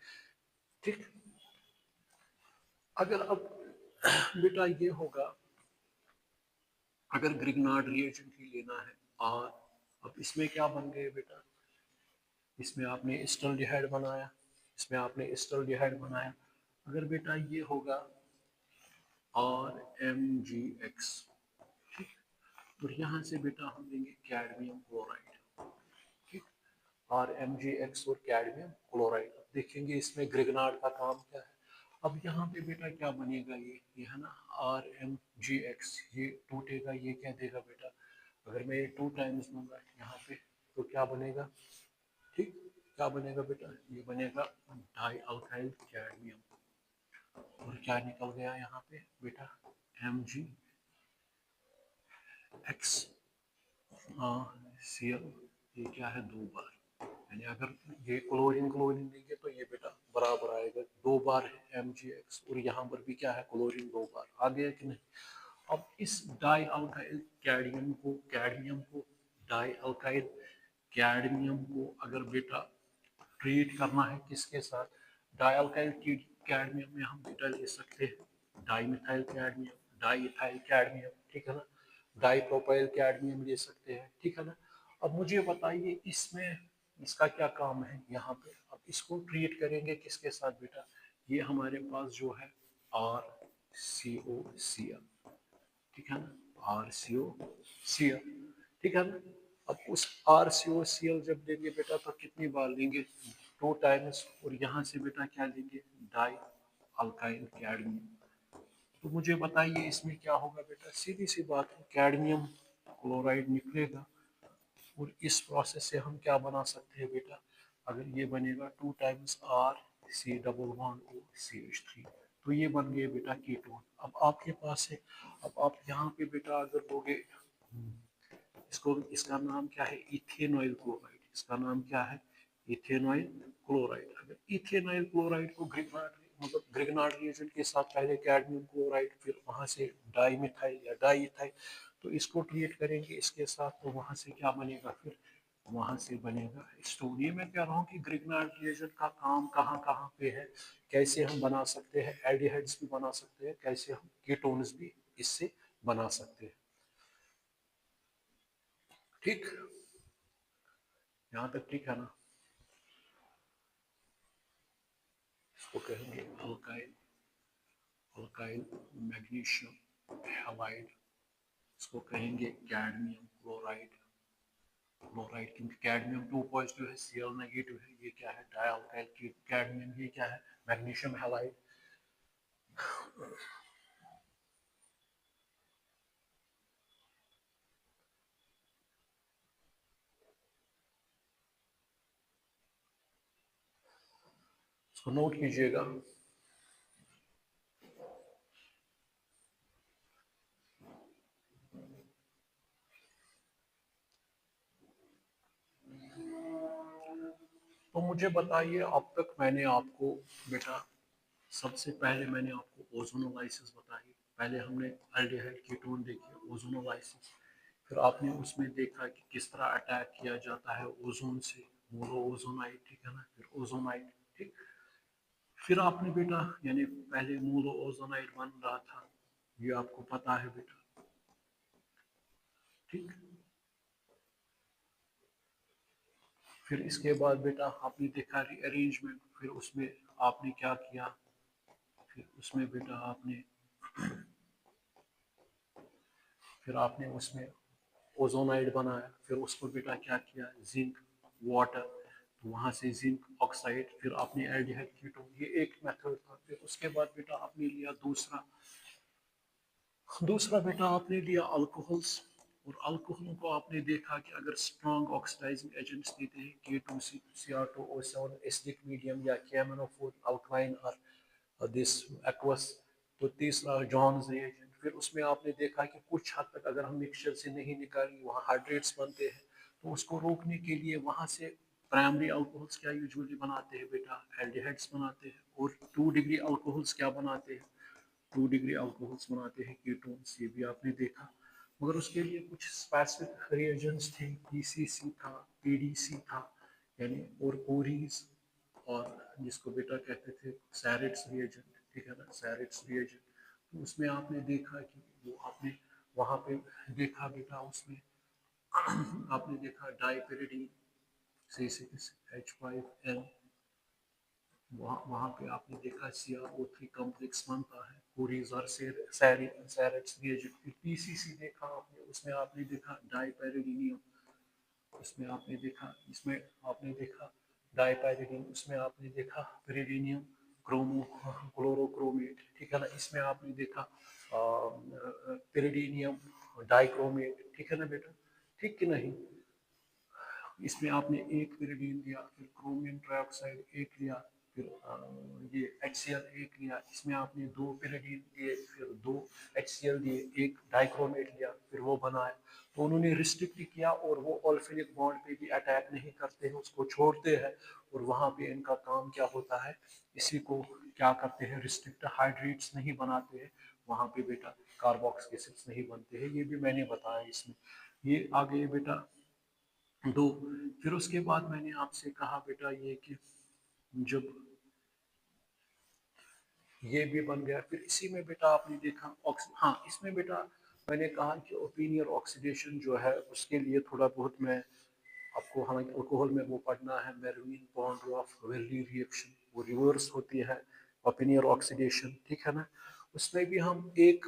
ठीक। अगर अब बेटा ये होगा, अगर ग्रिग्नार्ड रिएजेंट ही लेना है और अब इसमें क्या बन गए बेटा, इसमें आपने एस्टल्डिहाइड बनाया, इसमें आपने एस्टल्डिहाइड बनाया। अगर बेटा ये होगा RMgX, ठीक, तो यहाँ से बेटा हम लेंगे कैडमियम क्लोराइड। ठीक, RMgX और कैडमियम क्लोराइड। अब देखेंगे इसमें ग्रिग्नार्ड का काम क्या है। अब यहाँ पे बेटा क्या बनेगा, ये है ना RMgX, ये टूटेगा, ये क्या देगा बेटा, अगर मैं ये 2 टाइम्स लूंगा यहाँ पे तो क्या बनेगा, ठीक, क्या बनेगा बेटा, ये बनेगा डाई अल्काइल कैडमियम। और क्या निकल गया यहाँ पे बेटा, MgX Cl, ये क्या है 2 बार, यानी अगर ये क्लोरीन क्लोरीन लेंगे तो ये बेटा बराबर आएगा 2 बार है MgX, और यहाँ पर भी क्या है क्लोरीन 2 बार आ गया कि नहीं। अब इस डाई अल्काइल कैडमियम को डाई अल्काइल कैडमियम को अगर बेटा ट्रीट करना है किसके साथ, डाइअल्काइल कैडमियम में हम बेटा ले सकते हैं डाईमिथाइल कैडमियम, डाईइथाइल कैडमियम, ठीक है ना, डाईप्रोपाइल कैडमियम ले सकते हैं, ठीक है ना। अब मुझे बताइए इसमें इसका क्या काम है यहाँ पे। अब इसको ट्रीट करेंगे किसके साथ बेटा, ये हमारे पास जो है RCOCl, ठीक है ना, RCOCl, ठीक है ना। अब उस RCOCl जब लेंगे बेटा तो कितनी बार लेंगे, 2 टाइम्स, और यहाँ से बेटा क्या लेंगे डाई अल्काइल कैडमियम। तो मुझे बताइए इसमें क्या होगा बेटा, सीधी सी बात है कैडमियम क्लोराइड निकलेगा, और इस प्रोसेस से हम क्या बना सकते हैं बेटा, अगर ये बनेगा 2 टाइम्स RC11OCH3, तो ये बन गए बेटा कीटोन। अब आपके पास है, अब आप यहाँ पे बेटा अगर लोगे इसको, इसका नाम क्या है इथेनॉइल क्लोराइड, इसका नाम क्या है इथेनॉइल क्लोराइड। अगर इथेनॉइल क्लोराइड को ग्रिग्नार्ड मतलब ग्रिग्नार्ड रिएजेंट के साथ पहले कैडमियम क्लोराइड, फिर वहां से डाईमिथाइल या डाईइथाइल, तो इसको ट्रीट करेंगे इसके साथ, तो वहां से क्या बनेगा, फिर वहां से बनेगा स्टोन। ये मैं कह रहा हूँ कि ग्रिग्नार्ड रिएजेंट का काम कहाँ कहाँ पे है, कैसे हम बना सकते हैं, एल्डिहाइड्स भी बना सकते हैं, कैसे हम कीटोन्स भी इससे बना सकते हैं। ठीक, यहाँ तक ठीक है ना। इसको कहेंगे अल्काइल, अल्काइल मैग्नीशियम हैलाइड, इसको कहेंगे कैडमियम क्लोराइड, क्लोराइड क्योंकि कैडमियम 2 पॉजिटिव है, Cl नेगेटिव है, ये क्या है डाइअल्काइल कैडमियम, ये क्या है मैग्नीशियम हैलाइड। इसको नोट कीजिएगा। तो मुझे बताइए, अब तक मैंने आपको बेटा सबसे पहले मैंने आपको ओजोनोलाइसिस बताई, पहले हमने एल्डिहाइड कीटोन देखी ओजोनोलाइसिस, फिर आपने उसमें देखा कि किस तरह अटैक किया जाता है ओजोन से, मोनो ओजोनाइट, ठीक है ना, फिर ओजोनाइट, ठीक, फिर आपने बेटा यानी पहले मोनो ओजोनाइट बन रहा था, ये आपको पता है बेटा, ठीक। फिर इसके बाद बेटा आपने देखा रीअरेंजमेंट, फिर उसमें आपने क्या किया, फिर उसमें बेटा आपने फिर आपने उसमें ओजोनाइड बनाया, फिर उसको बेटा क्या किया जिंक वाटर, तो वहाँ से जिंक ऑक्साइड, फिर आपने एल्डिहाइड कीटोन, ये एक मेथड था। फिर उसके बाद बेटा आपने लिया दूसरा, दूसरा बेटा आपने लिया अल्कोहल्स, और अल्कोहल को आपने देखा कि अगर स्ट्रॉन्ग ऑक्सीडाइजिंग एजेंट्स देते हैं K2Cr2O7 एसिडिक मीडियम या KMnO4 अल्कलाइन और दिस एक्वस, तो तीसरा जॉन्स रिएजेंट, फिर उसमें आपने देखा कि कुछ हद तक अगर हम मिक्सचर से नहीं निकालें वहाँ हाइड्रेट्स बनते हैं, तो उसको रोकने के लिए वहाँ से प्राइमरी अल्कोहल्स क्या यूजुअली बनाते हैं बेटा एल्डिहाइड्स बनाते हैं, और 2 डिग्री अल्कोहल्स क्या बनाते हैं 2 डिग्री अल्कोहल्स बनाते हैं कीटोन्स, ये भी आपने देखा। मगर उसके लिए कुछ स्पेसिफिक रिएजेंट्स थे, पीसीसी था, पीडीसी था, यानी और कोरीज, और जिसको बेटा कहते थे सैरेट्स रिएजेंट, ठीक है ना, सैरेट्स रिएजेंट। तो उसमें आपने देखा कि वो आपने वहाँ पे देखा बेटा, उसमें आपने देखा डाइपेरिडीन C6H5N, वहाँ वहाँ पे आपने देखा CrO3 कॉम्प्लेक्स बनता है, कोरीज और सैरेट्स रिएजेंट। पीसीसी देखा आपने, उसमें आपने देखा डाइपेरिडीनियम, उसमें आपने देखा, इसमें आपने देखा डाइपाइरिडीन, उसमें आपने देखा पेरिडीनियम क्रोमो क्लोरोक्रोमेट, ठीक है ना, इसमें आपने देखा पेरिडीनियम डाइक्रोमेट, ठीक है ना बेटा, ठीक कि नहीं। इसमें आपने एक पेरिडीन लिया, फिर क्रोमियम ट्राइऑक्साइड एक लिया, फिर ये HCl एक लिया, इसमें आपने दो पेरिडीन लिए, फिर दो HCl दिए, एक डाइक्रोमेट लिया, फिर वो बनाया। तो उन्होंने रिस्ट्रिक्ट किया, और वो ऑल्फेनिक बॉन्ड पे भी अटैक नहीं करते हैं, उसको छोड़ते हैं, और वहाँ पे इनका काम क्या होता है, इसी को क्या करते हैं, रिस्ट्रिक्ट हाइड्रेट्स नहीं बनाते हैं, वहाँ पे बेटा कार्बोक्सिलिक एसिड्स नहीं बनते हैं, ये भी मैंने बताया इसमें। ये आ गए बेटा दो। फिर उसके बाद मैंने आपसे कहा बेटा ये कि जब ये भी बन गया, फिर इसी में बेटा आपने देखा हाँ, इसमें बेटा मैंने कहा कि ओपिनियन ऑक्सीडेशन जो है उसके लिए थोड़ा बहुत मैं आपको, हालांकि अल्कोहल में वो पढ़ना है, मेरविन बॉन्ड ऑफ वेरली रिएक्शन, वो रिवर्स होती है ओपिनियन ऑक्सीडेशन, ठीक है ना। उसमें भी हम एक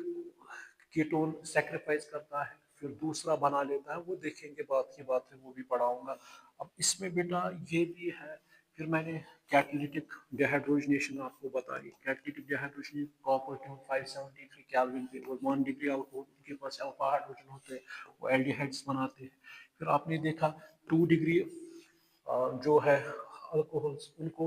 कीटोन सेक्रीफाइस करता है, फिर दूसरा बना लेता है, वो देखेंगे, बात की बात है, वो भी पढ़ाऊंगा। अब इसमें बेटा ये भी है, फिर मैंने कैटालिटिक डिहाइड्रोजनेशन आपको बताई। Catalytic dehydrogenation copper tube 573 kelvin पे, और 1 डिग्री अल्कोहल, उनके पास अल्फा हाइड्रोजन होते हैं, वो एल्डिहाइड्स बनाते हैं। फिर आपने देखा 2 डिग्री जो है अल्कोहल्स, उनको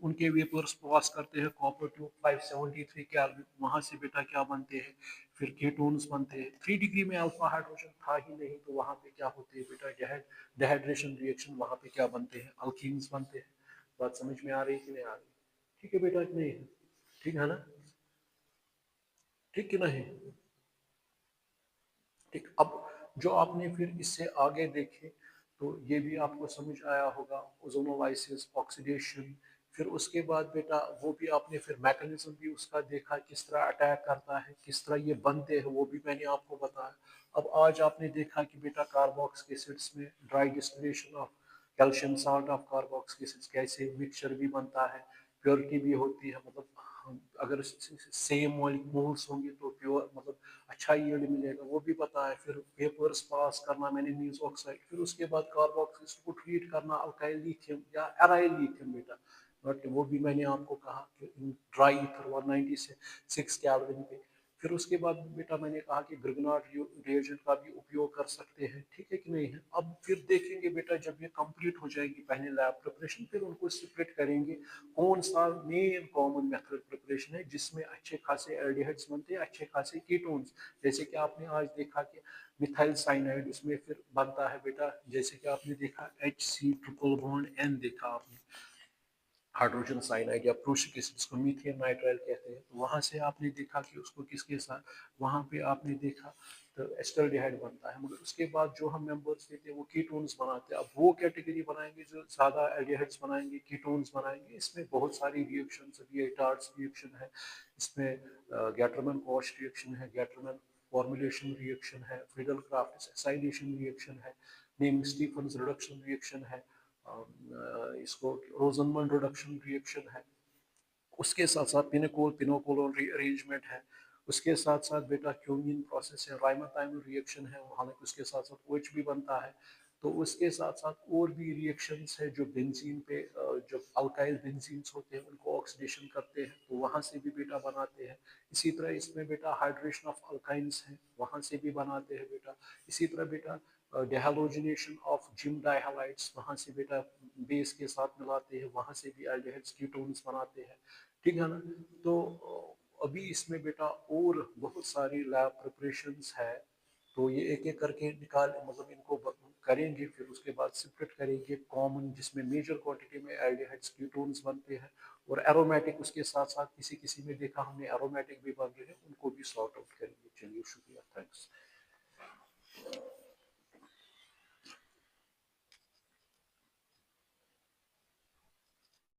उनके वेपर्स पास करते हैं कॉपर ट्यूब 573 केल्विन, वहाँ से बेटा क्या बनते हैं, फिर कीटोन्स बनते हैं। 3 डिग्री में अल्फा हाइड्रोजन था ही नहीं, तो वहाँ पे क्या होते हैं बेटा, डिहाइड्रेशन रिएक्शन, वहाँ पे क्या बनते हैं, अल्कीन्स बनते हैं। बात समझ में आ रही कि नहीं आ रही, ठीक है बेटा कि नहीं है, ठीक है ना, ठीक कि नहीं, ठीक। अब जो आपने फिर इससे आगे देखे, तो ये भी आपको समझ आया होगा, ओजोनोलाइसिस, ऑक्सीडेशन। फिर उसके बाद बेटा वो भी आपने फिर मैकेनिज्म भी उसका देखा, किस तरह अटैक करता है, किस तरह ये बनते हैं, वो भी मैंने आपको बताया। अब आज आपने देखा कि बेटा कार्बोक्सिलिक एसिड्स में dry distillation of calcium salt of carboxylic acids, कैसे मिक्सचर भी बनता है, प्योरिटी भी होती है, मतलब अगर सेम मोल्स होंगे तो प्योर, मतलब अच्छा यील्ड मिलेगा, वो भी पता है। फिर पेपर्स पास करना मैंगनीज ऑक्साइड, फिर उसके बाद कार्बोक्सिल को ट्रीट करना अल्काइल लिथियम या एराइल लिथियम बेटा, बट वो भी मैंने आपको कहा कि ड्राई ईथर 196 केल्विन पे। फिर उसके बाद बेटा मैंने कहा कि ग्रिगनार्ड रिएजेंट का भी उपयोग कर सकते हैं, ठीक है कि नहीं है। अब फिर देखेंगे बेटा, जब ये कंप्लीट हो जाएगी पहले लैब प्रिपरेशन, फिर उनको सेपरेट करेंगे, कौन सा मेन कॉमन मेथड प्रिपरेशन है जिसमें अच्छे खासे एल्डिहाइड्स बनते हैं, अच्छे खासे कीटोन्स। जैसे कि आपने आज देखा कि मिथाइल साइनाइड उसमें फिर बनता है बेटा, जैसे कि आपने देखा H3 ट्रिपल बॉन्ड N देखा आपने, हाइड्रोजन साइनाइड या प्रूशिक एसिड, जिसको मीथेन नाइट्राइल कहते हैं, तो वहाँ से आपने देखा कि उसको किसके साथ, वहाँ पे आपने देखा तो एस्टल्डिहाइड बनता है। मगर उसके बाद जो हम मेंबर्स लेते हैं वो कीटोन्स बनाते हैं। अब वो कैटेगरी बनाएंगे जो ज़्यादा एल्डिहाइड्स बनाएंगे, कीटोन्स बनाएंगे, इसमें बहुत सारी रिएक्शन, रिएटार्ड्स रिएक्शन है, इसमें गैटरमैन कॉश रिएक्शन है, गैटरमैन फॉर्मुलेशन रिएक्शन है, फ्रीडल क्राफ्ट एसाइलेशन रिएक्शन है, नेम स्टीफन रिडक्शन रिएक्शन है, इसको रोजनमन रिडक्शन रिएक्शन है, उसके साथ साथ पिनोकोल पिनोकोलोन अरेंजमेंट है, उसके साथ साथ बेटा क्यूमिन प्रोसेस है, राइमाथाइमल रिएक्शन है, हालांकि उसके साथ साथ OH भी बनता है। तो उसके साथ साथ और भी रिएक्शंस है जो बेंजीन पे, जो अल्काइल बेंजीन्स होते हैं उनको ऑक्सीडेशन करते हैं, तो वहाँ से भी बेटा बनाते हैं। इसी तरह इसमें बेटा हाइड्रेशन ऑफ अल्काइंस है, वहाँ से भी बनाते हैं बेटा। इसी तरह बेटा डेहालोजिनेशन ऑफ जिम डाइहालाइड्स, वहाँ से बेटा बेस के साथ मिलाते हैं, वहाँ से भी एल्डिहाइड्स कीटोन्स बनाते हैं, ठीक है ना। तो अभी इसमें बेटा और बहुत सारी लैब प्रिपरेशंस है, तो ये एक एक करके निकाल, मतलब इनको करेंगे, फिर उसके बाद सेपरेट करेंगे कॉमन, जिसमें मेजर क्वांटिटी में एल्डिहाइड्स कीटोन्स बनते हैं, और एरोमेटिक उसके साथ साथ किसी किसी में देखा हमने एरोमेटिक भी बन रहे हैं, उनको भी सॉर्ट आउट करेंगे। चलिए शुक्रिया, थैंक्स।